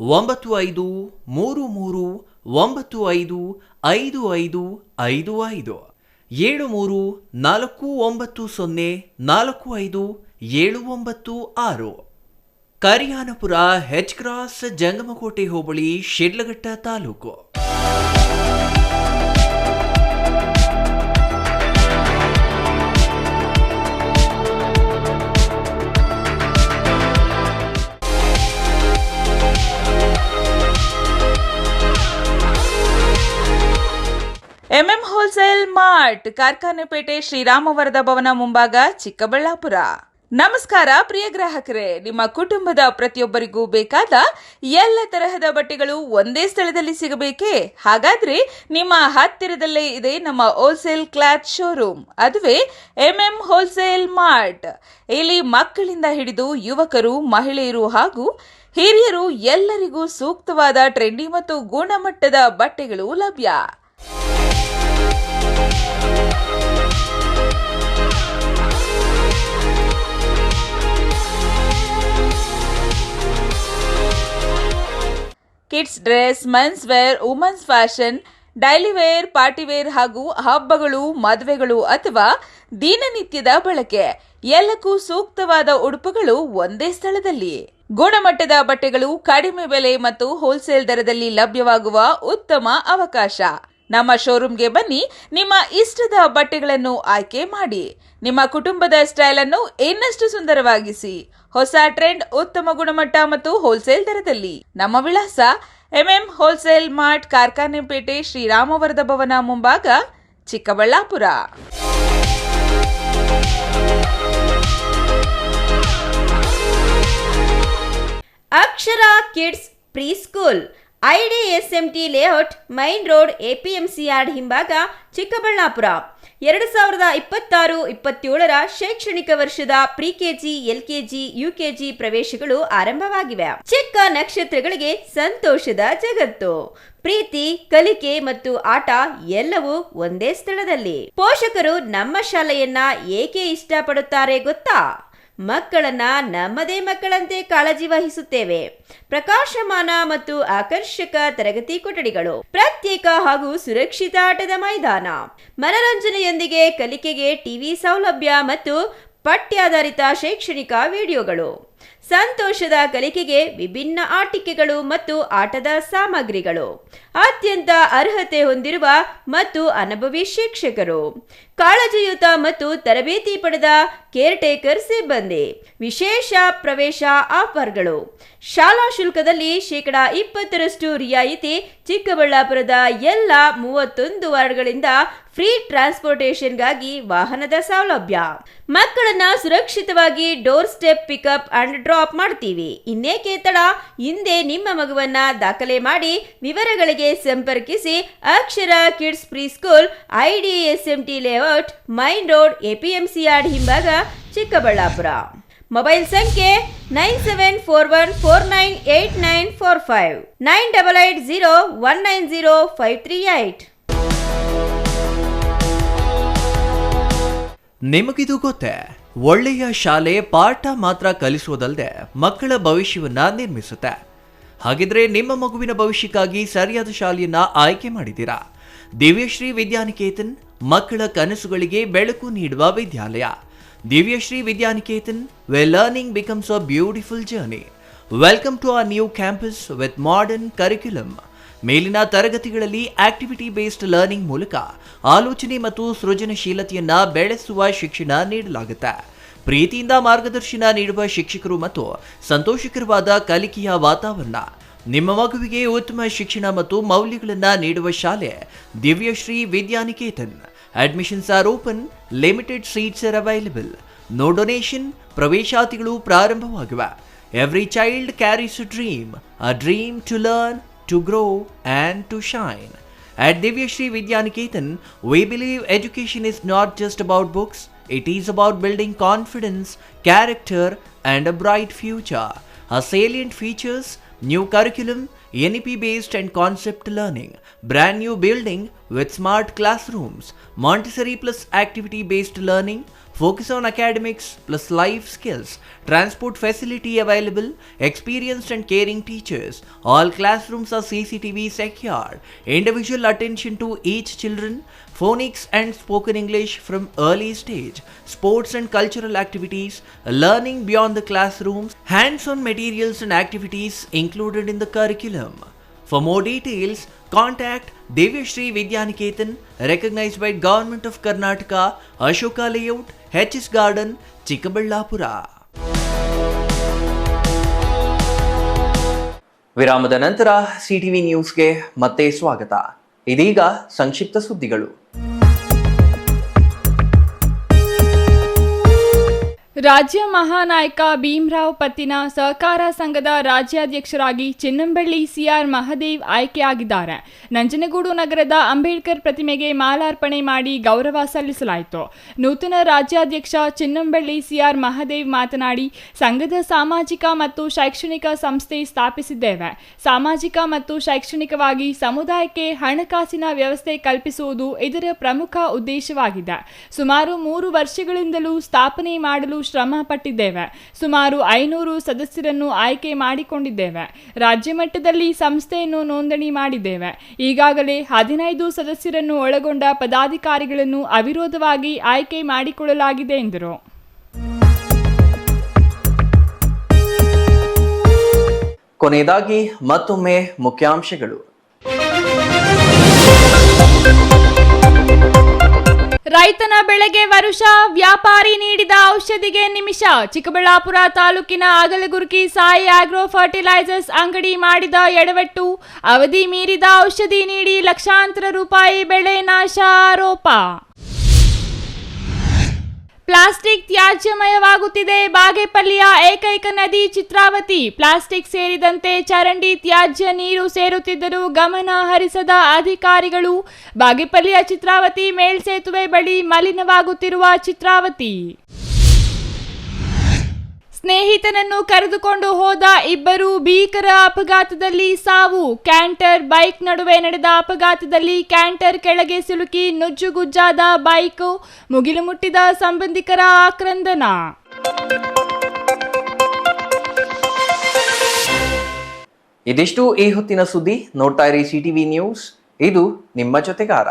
9535555555 7349045796. ಕರಿಯಾನಪುರ, ಹೆಚ್ ಕ್ರಾಸ್, ಜಂಗಮಕೋಟೆ ಹೋಬಳಿ, ಶಿಡ್ಲಘಟ್ಟ ತಾಲೂಕು. ಎಂಎಂ ಹೋಲ್ಸೇಲ್ ಮಾರ್ಟ್, ಕಾರ್ಖಾನೆಪೇಟೆ, ಶ್ರೀರಾಮವರದ ಭವನ ಮುಂಭಾಗ, ಚಿಕ್ಕಬಳ್ಳಾಪುರ. ನಮಸ್ಕಾರ ಪ್ರಿಯ ಗ್ರಾಹಕರೇ, ನಿಮ್ಮ ಕುಟುಂಬದ ಪ್ರತಿಯೊಬ್ಬರಿಗೂ ಬೇಕಾದ ಎಲ್ಲ ತರಹದ ಬಟ್ಟೆಗಳು ಒಂದೇ ಸ್ಥಳದಲ್ಲಿ ಸಿಗಬೇಕೇ? ಹಾಗಾದ್ರೆ ನಿಮ್ಮ ಹತ್ತಿರದಲ್ಲೇ ಇದೆ ನಮ್ಮ ಹೋಲ್ಸೇಲ್ ಕ್ಲಾತ್ ಶೋರೂಮ್, ಅದುವೇ ಎಂಎಂ ಹೋಲ್ಸೇಲ್ ಮಾರ್ಟ್. ಇಲ್ಲಿ ಮಕ್ಕಳಿಂದ ಹಿಡಿದು ಯುವಕರು, ಮಹಿಳೆಯರು ಹಾಗೂ ಹಿರಿಯರು ಎಲ್ಲರಿಗೂ ಸೂಕ್ತವಾದ ಟ್ರೆಂಡಿ ಮತ್ತು ಗುಣಮಟ್ಟದ ಬಟ್ಟೆಗಳು ಲಭ್ಯ. Kids dress, men's wear, women's fashion, daily wear, party wear ಹಾಗೂ ಹಬ್ಬಗಳು, ಮದುವೆಗಳು ಅಥವಾ ದಿನನಿತ್ಯದ ಬಳಕೆ ಎಲ್ಲಕ್ಕೂ ಸೂಕ್ತವಾದ ಉಡುಪುಗಳು ಒಂದೇ ಸ್ಥಳದಲ್ಲಿ. ಗುಣಮಟ್ಟದ ಬಟ್ಟೆಗಳು ಕಡಿಮೆ ಬೆಲೆ ಮತ್ತು ಹೋಲ್ಸೇಲ್ ದರದಲ್ಲಿ ಲಭ್ಯವಾಗುವ ಉತ್ತಮ ಅವಕಾಶ. ನಮ್ಮ ಶೋರೂಮ್ಗೆ ಬನ್ನಿ, ನಿಮ್ಮ ಇಷ್ಟದ ಬಟ್ಟೆಗಳನ್ನು ಆಯ್ಕೆ ಮಾಡಿ, ನಿಮ್ಮ ಕುಟುಂಬದ ಸ್ಟೈಲ್ ಅನ್ನು ಇನ್ನಷ್ಟು ಸುಂದರವಾಗಿಸಿ. ಹೊಸ ಟ್ರೆಂಡ್, ಉತ್ತಮ ಗುಣಮಟ್ಟ ಮತ್ತು ಹೋಲ್ಸೇಲ್ ದರದಲ್ಲಿ. ನಮ್ಮ ವಿಳಾಸ: ಎಂಎಂ ಹೋಲ್ಸೇಲ್ ಮಾರ್ಟ್, ಕಾರ್ಖಾನೆಪೇಟೆ, ಶ್ರೀರಾಮವರದ ಭವನ ಮುಂಭಾಗ, Chikkaballapura. Akshara kids pre school, IDSMT layout, main road, APMC yard ಹಿಂಭಾಗ, ಚಿಕ್ಕಬಳ್ಳಾಪುರ. 2026-27ರ ಶೈಕ್ಷಣಿಕ ವರ್ಷದ ಪ್ರಿ-ಕೆಜಿ, ಎಲ್ಕೆಜಿ, ಯುಕೆಜಿ ಪ್ರವೇಶಗಳು ಆರಂಭವಾಗಿವೆ. ಚಿಕ್ಕ ನಕ್ಷತ್ರಗಳಿಗೆ ಸಂತೋಷದ ಜಗತ್ತು. ಪ್ರೀತಿ, ಕಲಿಕೆ ಮತ್ತು ಆಟ ಎಲ್ಲವೂ ಒಂದೇ ಸ್ಥಳದಲ್ಲಿ. ಪೋಷಕರು ನಮ್ಮ ಶಾಲೆಯನ್ನ ಏಕೆ ಇಷ್ಟಪಡುತ್ತಾರೆ ಗೊತ್ತಾ? ಮಕ್ಕಳನ್ನ ನಮ್ಮದೇ ಮಕ್ಕಳಂತೆ ಕಾಳಜಿ ವಹಿಸುತ್ತೇವೆ. ಪ್ರಕಾಶಮಾನ ಮತ್ತು ಆಕರ್ಷಕ ತರಗತಿ ಕೊಠಡಿಗಳು, ಪ್ರತ್ಯೇಕ ಹಾಗೂ ಸುರಕ್ಷಿತ ಆಟದ ಮೈದಾನ, ಮನರಂಜನೆಯೊಂದಿಗೆ ಕಲಿಕೆಗೆ ಟಿವಿ ಸೌಲಭ್ಯ ಮತ್ತು ಪಠ್ಯಾಧಾರಿತ ಶೈಕ್ಷಣಿಕ ವಿಡಿಯೋಗಳು, ಸಂತೋಷದ ಕಲಿಕೆಗೆ ವಿಭಿನ್ನ ಆಟಿಕೆಗಳು ಮತ್ತು ಆಟದ ಸಾಮಗ್ರಿಗಳು, ಅತ್ಯಂತ ಅರ್ಹತೆ ಹೊಂದಿರುವ ಮತ್ತು ಅನುಭವಿ ಶಿಕ್ಷಕರು, ಕಾಳಜಿಯುತ ಮತ್ತು ತರಬೇತಿ ಪಡೆದ ಕೇರ್ಟೇಕರ್ ಸಿಬ್ಬಂದಿ, ವಿಶೇಷ ಪ್ರವೇಶ ಆಫರ್ಗಳು, ಶಾಲಾ ಶುಲ್ಕದಲ್ಲಿ 20% ರಿಯಾಯಿತಿ, ಚಿಕ್ಕಬಳ್ಳಾಪುರದ ಎಲ್ಲ 31 ವಾರ್ಡ್ಗಳಿಂದ ಫ್ರೀ ಟ್ರಾನ್ಸ್ಪೋರ್ಟೇಷನ್ಗಾಗಿ ವಾಹನದ ಸೌಲಭ್ಯ, ಮಕ್ಕಳನ್ನ ಸುರಕ್ಷಿತವಾಗಿ door step pickup and drop ಮಾಡ್ತೀವಿ. ಇನ್ನೇಕೆ ತಡ? ಹಿಂದೆ ನಿಮ್ಮ ಮಗುವನ್ನ ದಾಖಲೆ ಮಾಡಿ. ವಿವರಗಳಿಗೆ ಸಂಪರ್ಕಿಸಿ Akshara kids pre school, IDSMT layout, main road, APMC yard ಹಿಂಭಾಗ, ಚಿಕ್ಕಬಳ್ಳಾಪುರ. ಮೊಬೈಲ್ ಸಂಖ್ಯೆ 9741498945 9880190538. ನಿಮಗಿದು ಗೊತ್ತೇ? ಒಳ್ಳೆಯ ಶಾಲೆ ಪಾಠ ಮಾತ್ರ ಕಲಿಸುವುದಲ್ಲದೆ ಮಕ್ಕಳ ಭವಿಷ್ಯವನ್ನ ನಿರ್ಮಿಸುತ್ತೆ. ಹಾಗಿದ್ರೆ ನಿಮ್ಮ ಮಗುವಿನ ಭವಿಷ್ಯಕ್ಕಾಗಿ ಸರಿಯಾದ ಶಾಲೆಯನ್ನ ಆಯ್ಕೆ ಮಾಡಿದ್ದೀರಾ? ದಿವ್ಯಶ್ರೀ ವಿದ್ಯಾನಿಕೇತನ್ ಮಕ್ಕಳ ಕನಸುಗಳಿಗೆ ಬೆಳಕು ನೀಡುವ ವಿದ್ಯಾಲಯ. Divyashree Vidyaniketan, where learning becomes a beautiful journey. Welcome to our new campus with modern curriculum. ಮೇಲಿನ ತರಗತಿಗಳಲ್ಲಿ ಆಕ್ಟಿವಿಟಿ ಬೇಸ್ಡ್ ಲರ್ನಿಂಗ್ ಮೂಲಕ ಆಲೋಚನೆ ಮತ್ತು ಸೃಜನಶೀಲತೆಯನ್ನ ಬೆಳೆಸುವ ಶಿಕ್ಷಣ ನೀಡಲಾಗುತ್ತೆ. ಪ್ರೀತಿಯಿಂದ ಮಾರ್ಗದರ್ಶನ ನೀಡುವ ಶಿಕ್ಷಕರು ಮತ್ತು ಸಂತೋಷಕರವಾದ ಕಲಿಕೆಯ ವಾತಾವರಣ. ನಿಮ್ಮ ಮಗುವಿಗೆ ಉತ್ತಮ ಶಿಕ್ಷಣ ಮತ್ತು ಮೌಲ್ಯಗಳನ್ನ ನೀಡುವ ಶಾಲೆ Divyashree Vidyaniketan. Admissions are open, limited seats are available. No donation, ಪ್ರವೇಶಾತಿಗಳು ಪ್ರಾರಂಭವಾಗಿವೆ. Every child carries a dream to learn, to grow and to shine. At Divyashri Vidyaniketan, we believe education is not just about books, it is about building confidence, character and a bright future. Our salient features: new curriculum, NEP-based and concept learning, brand new building with smart classrooms, Montessori plus activity-based learning, focus on academics plus life skills, transport facility available, experienced and caring teachers. All classrooms are CCTV secured, individual attention to each children, phonics and spoken English from early stage, sports and cultural activities, learning beyond the classrooms, hands-on materials and activities included in the curriculum. For more details, contact Divyashri Vidyaniketan, recognized by Government of Karnataka, Ashoka Layout, HS Garden, Chikkaballapura. ವಿರಾಮದ ನಂತರ CTV ನ್ಯೂಸ್ಗೆ ಮತ್ತೆ ಸ್ವಾಗತ. ಇದೀಗ ಸಂಕ್ಷಿಪ್ತ ಸುದ್ದಿಗಳು. ರಾಜ್ಯ ಮಹಾನಾಯಕ ಭೀಮರಾವ್ ಪತ್ತಿನ ಸಹಕಾರ ಸಂಘದ ರಾಜ್ಯಾಧ್ಯಕ್ಷರಾಗಿ ಚಿನ್ನಂಬಳ್ಳಿ CR ಮಹದೇವ್ ಆಯ್ಕೆಯಾಗಿದ್ದಾರೆ. ನಂಜನಗೂಡು ನಗರದ ಅಂಬೇಡ್ಕರ್ ಪ್ರತಿಮೆಗೆ ಮಾಲಾರ್ಪಣೆ ಮಾಡಿ ಗೌರವ ಸಲ್ಲಿಸಲಾಯಿತು. ನೂತನ ರಾಜ್ಯಾಧ್ಯಕ್ಷ ಚಿನ್ನಂಬಳ್ಳಿ CR ಮಹದೇವ್ ಮಾತನಾಡಿ, ಸಂಘದ ಸಾಮಾಜಿಕ ಮತ್ತು ಶೈಕ್ಷಣಿಕ ಸಂಸ್ಥೆ ಸ್ಥಾಪಿಸಿದ್ದೇವೆ. ಸಾಮಾಜಿಕ ಮತ್ತು ಶೈಕ್ಷಣಿಕವಾಗಿ ಸಮುದಾಯಕ್ಕೆ ಹಣಕಾಸಿನ ವ್ಯವಸ್ಥೆ ಕಲ್ಪಿಸುವುದು ಇದರ ಪ್ರಮುಖ ಉದ್ದೇಶವಾಗಿದೆ. ಸುಮಾರು 3 ವರ್ಷಗಳಿಂದಲೂ ಸ್ಥಾಪನೆ ಮಾಡಲು ಶ್ರಮ ಪಟ್ಟಿದ್ದೇವೆ. ಸುಮಾರು 500 ಸದಸ್ಯರನ್ನು ಆಯ್ಕೆ ಮಾಡಿಕೊಂಡಿದ್ದೇವೆ. ರಾಜ್ಯ ಮಟ್ಟದಲ್ಲಿ ಸಂಸ್ಥೆಯನ್ನು ನೋಂದಣಿ ಮಾಡಿದ್ದೇವೆ. ಈಗಾಗಲೇ 15 ಸದಸ್ಯರನ್ನು ಒಳಗೊಂಡ ಪದಾಧಿಕಾರಿಗಳನ್ನು ಅವಿರೋಧವಾಗಿ ಆಯ್ಕೆ ಮಾಡಿಕೊಳ್ಳಲಾಗಿದೆ ಎಂದರು. ಕೊನೆಯದಾಗಿ ಮತ್ತೊಮ್ಮೆ ಮುಖ್ಯಾಂಶಗಳು. ರೈತನ ಬೆಳೆಗೆ ವರುಷ, ವ್ಯಾಪಾರಿ ನೀಡಿದ ಔಷಧಿಗೆ ನಿಮಿಷ. ಚಿಕ್ಕಬಳ್ಳಾಪುರ ತಾಲೂಕಿನ ಅಗಲಗುರ್ಕಿ ಸಾಯಿ ಆಗ್ರೋ ಫರ್ಟಿಲೈಸರ್ಸ್ ಅಂಗಡಿ ಮಾಡಿದ ಎಡವಟ್ಟು, ಅವಧಿ ಮೀರಿದ ಔಷಧಿ ನೀಡಿ ಲಕ್ಷಾಂತರ ರೂಪಾಯಿ ಬೆಳೆ ನಾಶ ಆರೋಪ. ಪ್ಲಾಸ್ಟಿಕ್ ತ್ಯಾಜ್ಯಮಯವಾಗುತ್ತಿದೆ. ಬಾಗೇಪಲ್ಲಿಯ ಏಕೈಕ ನದಿ ಚಿತ್ರಾವತಿ. ಪ್ಲಾಸ್ಟಿಕ್ ಸೇರಿದಂತೆ ಚರಂಡಿ ತ್ಯಾಜ್ಯ ನೀರು ಸೇರುತ್ತಿದ್ದರೂ ಗಮನ ಹರಿಸದ ಅಧಿಕಾರಿಗಳು. ಬಾಗೇಪಲ್ಲಿಯ ಚಿತ್ರಾವತಿ ಮೇಲ್ಸೇತುವೆ ಬಳಿ ಮಲಿನವಾಗುತ್ತಿರುವ ಚಿತ್ರಾವತಿ. ಸ್ನೇಹಿತನನ್ನು ಕರೆದುಕೊಂಡು ಹೋದ ಇಬ್ಬರು ಭೀಕರ ಅಪಘಾತದಲ್ಲಿ ಸಾವು. ಕ್ಯಾಂಟರ್ ಬೈಕ್ ನಡುವೆ ನಡೆದ ಅಪಘಾತದಲ್ಲಿ ಕ್ಯಾಂಟರ್ ಕೆಳಗೆ ಸಿಲುಕಿ ನುಜ್ಜುಗುಜ್ಜಾದ ಬೈಕ್. ಮುಗಿಲು ಮುಟ್ಟಿದ ಸಂಬಂಧಿಕರ ಆಕ್ರಂದನ. ಇದಿಷ್ಟು ಈ ಹೊತ್ತಿನ ಸುದ್ದಿ. ನೋಡ್ತಾ ಇರಿ ಸಿಟಿವಿ ನ್ಯೂಸ್, ಇದು ನಿಮ್ಮ ಜೊತೆಗಾರ.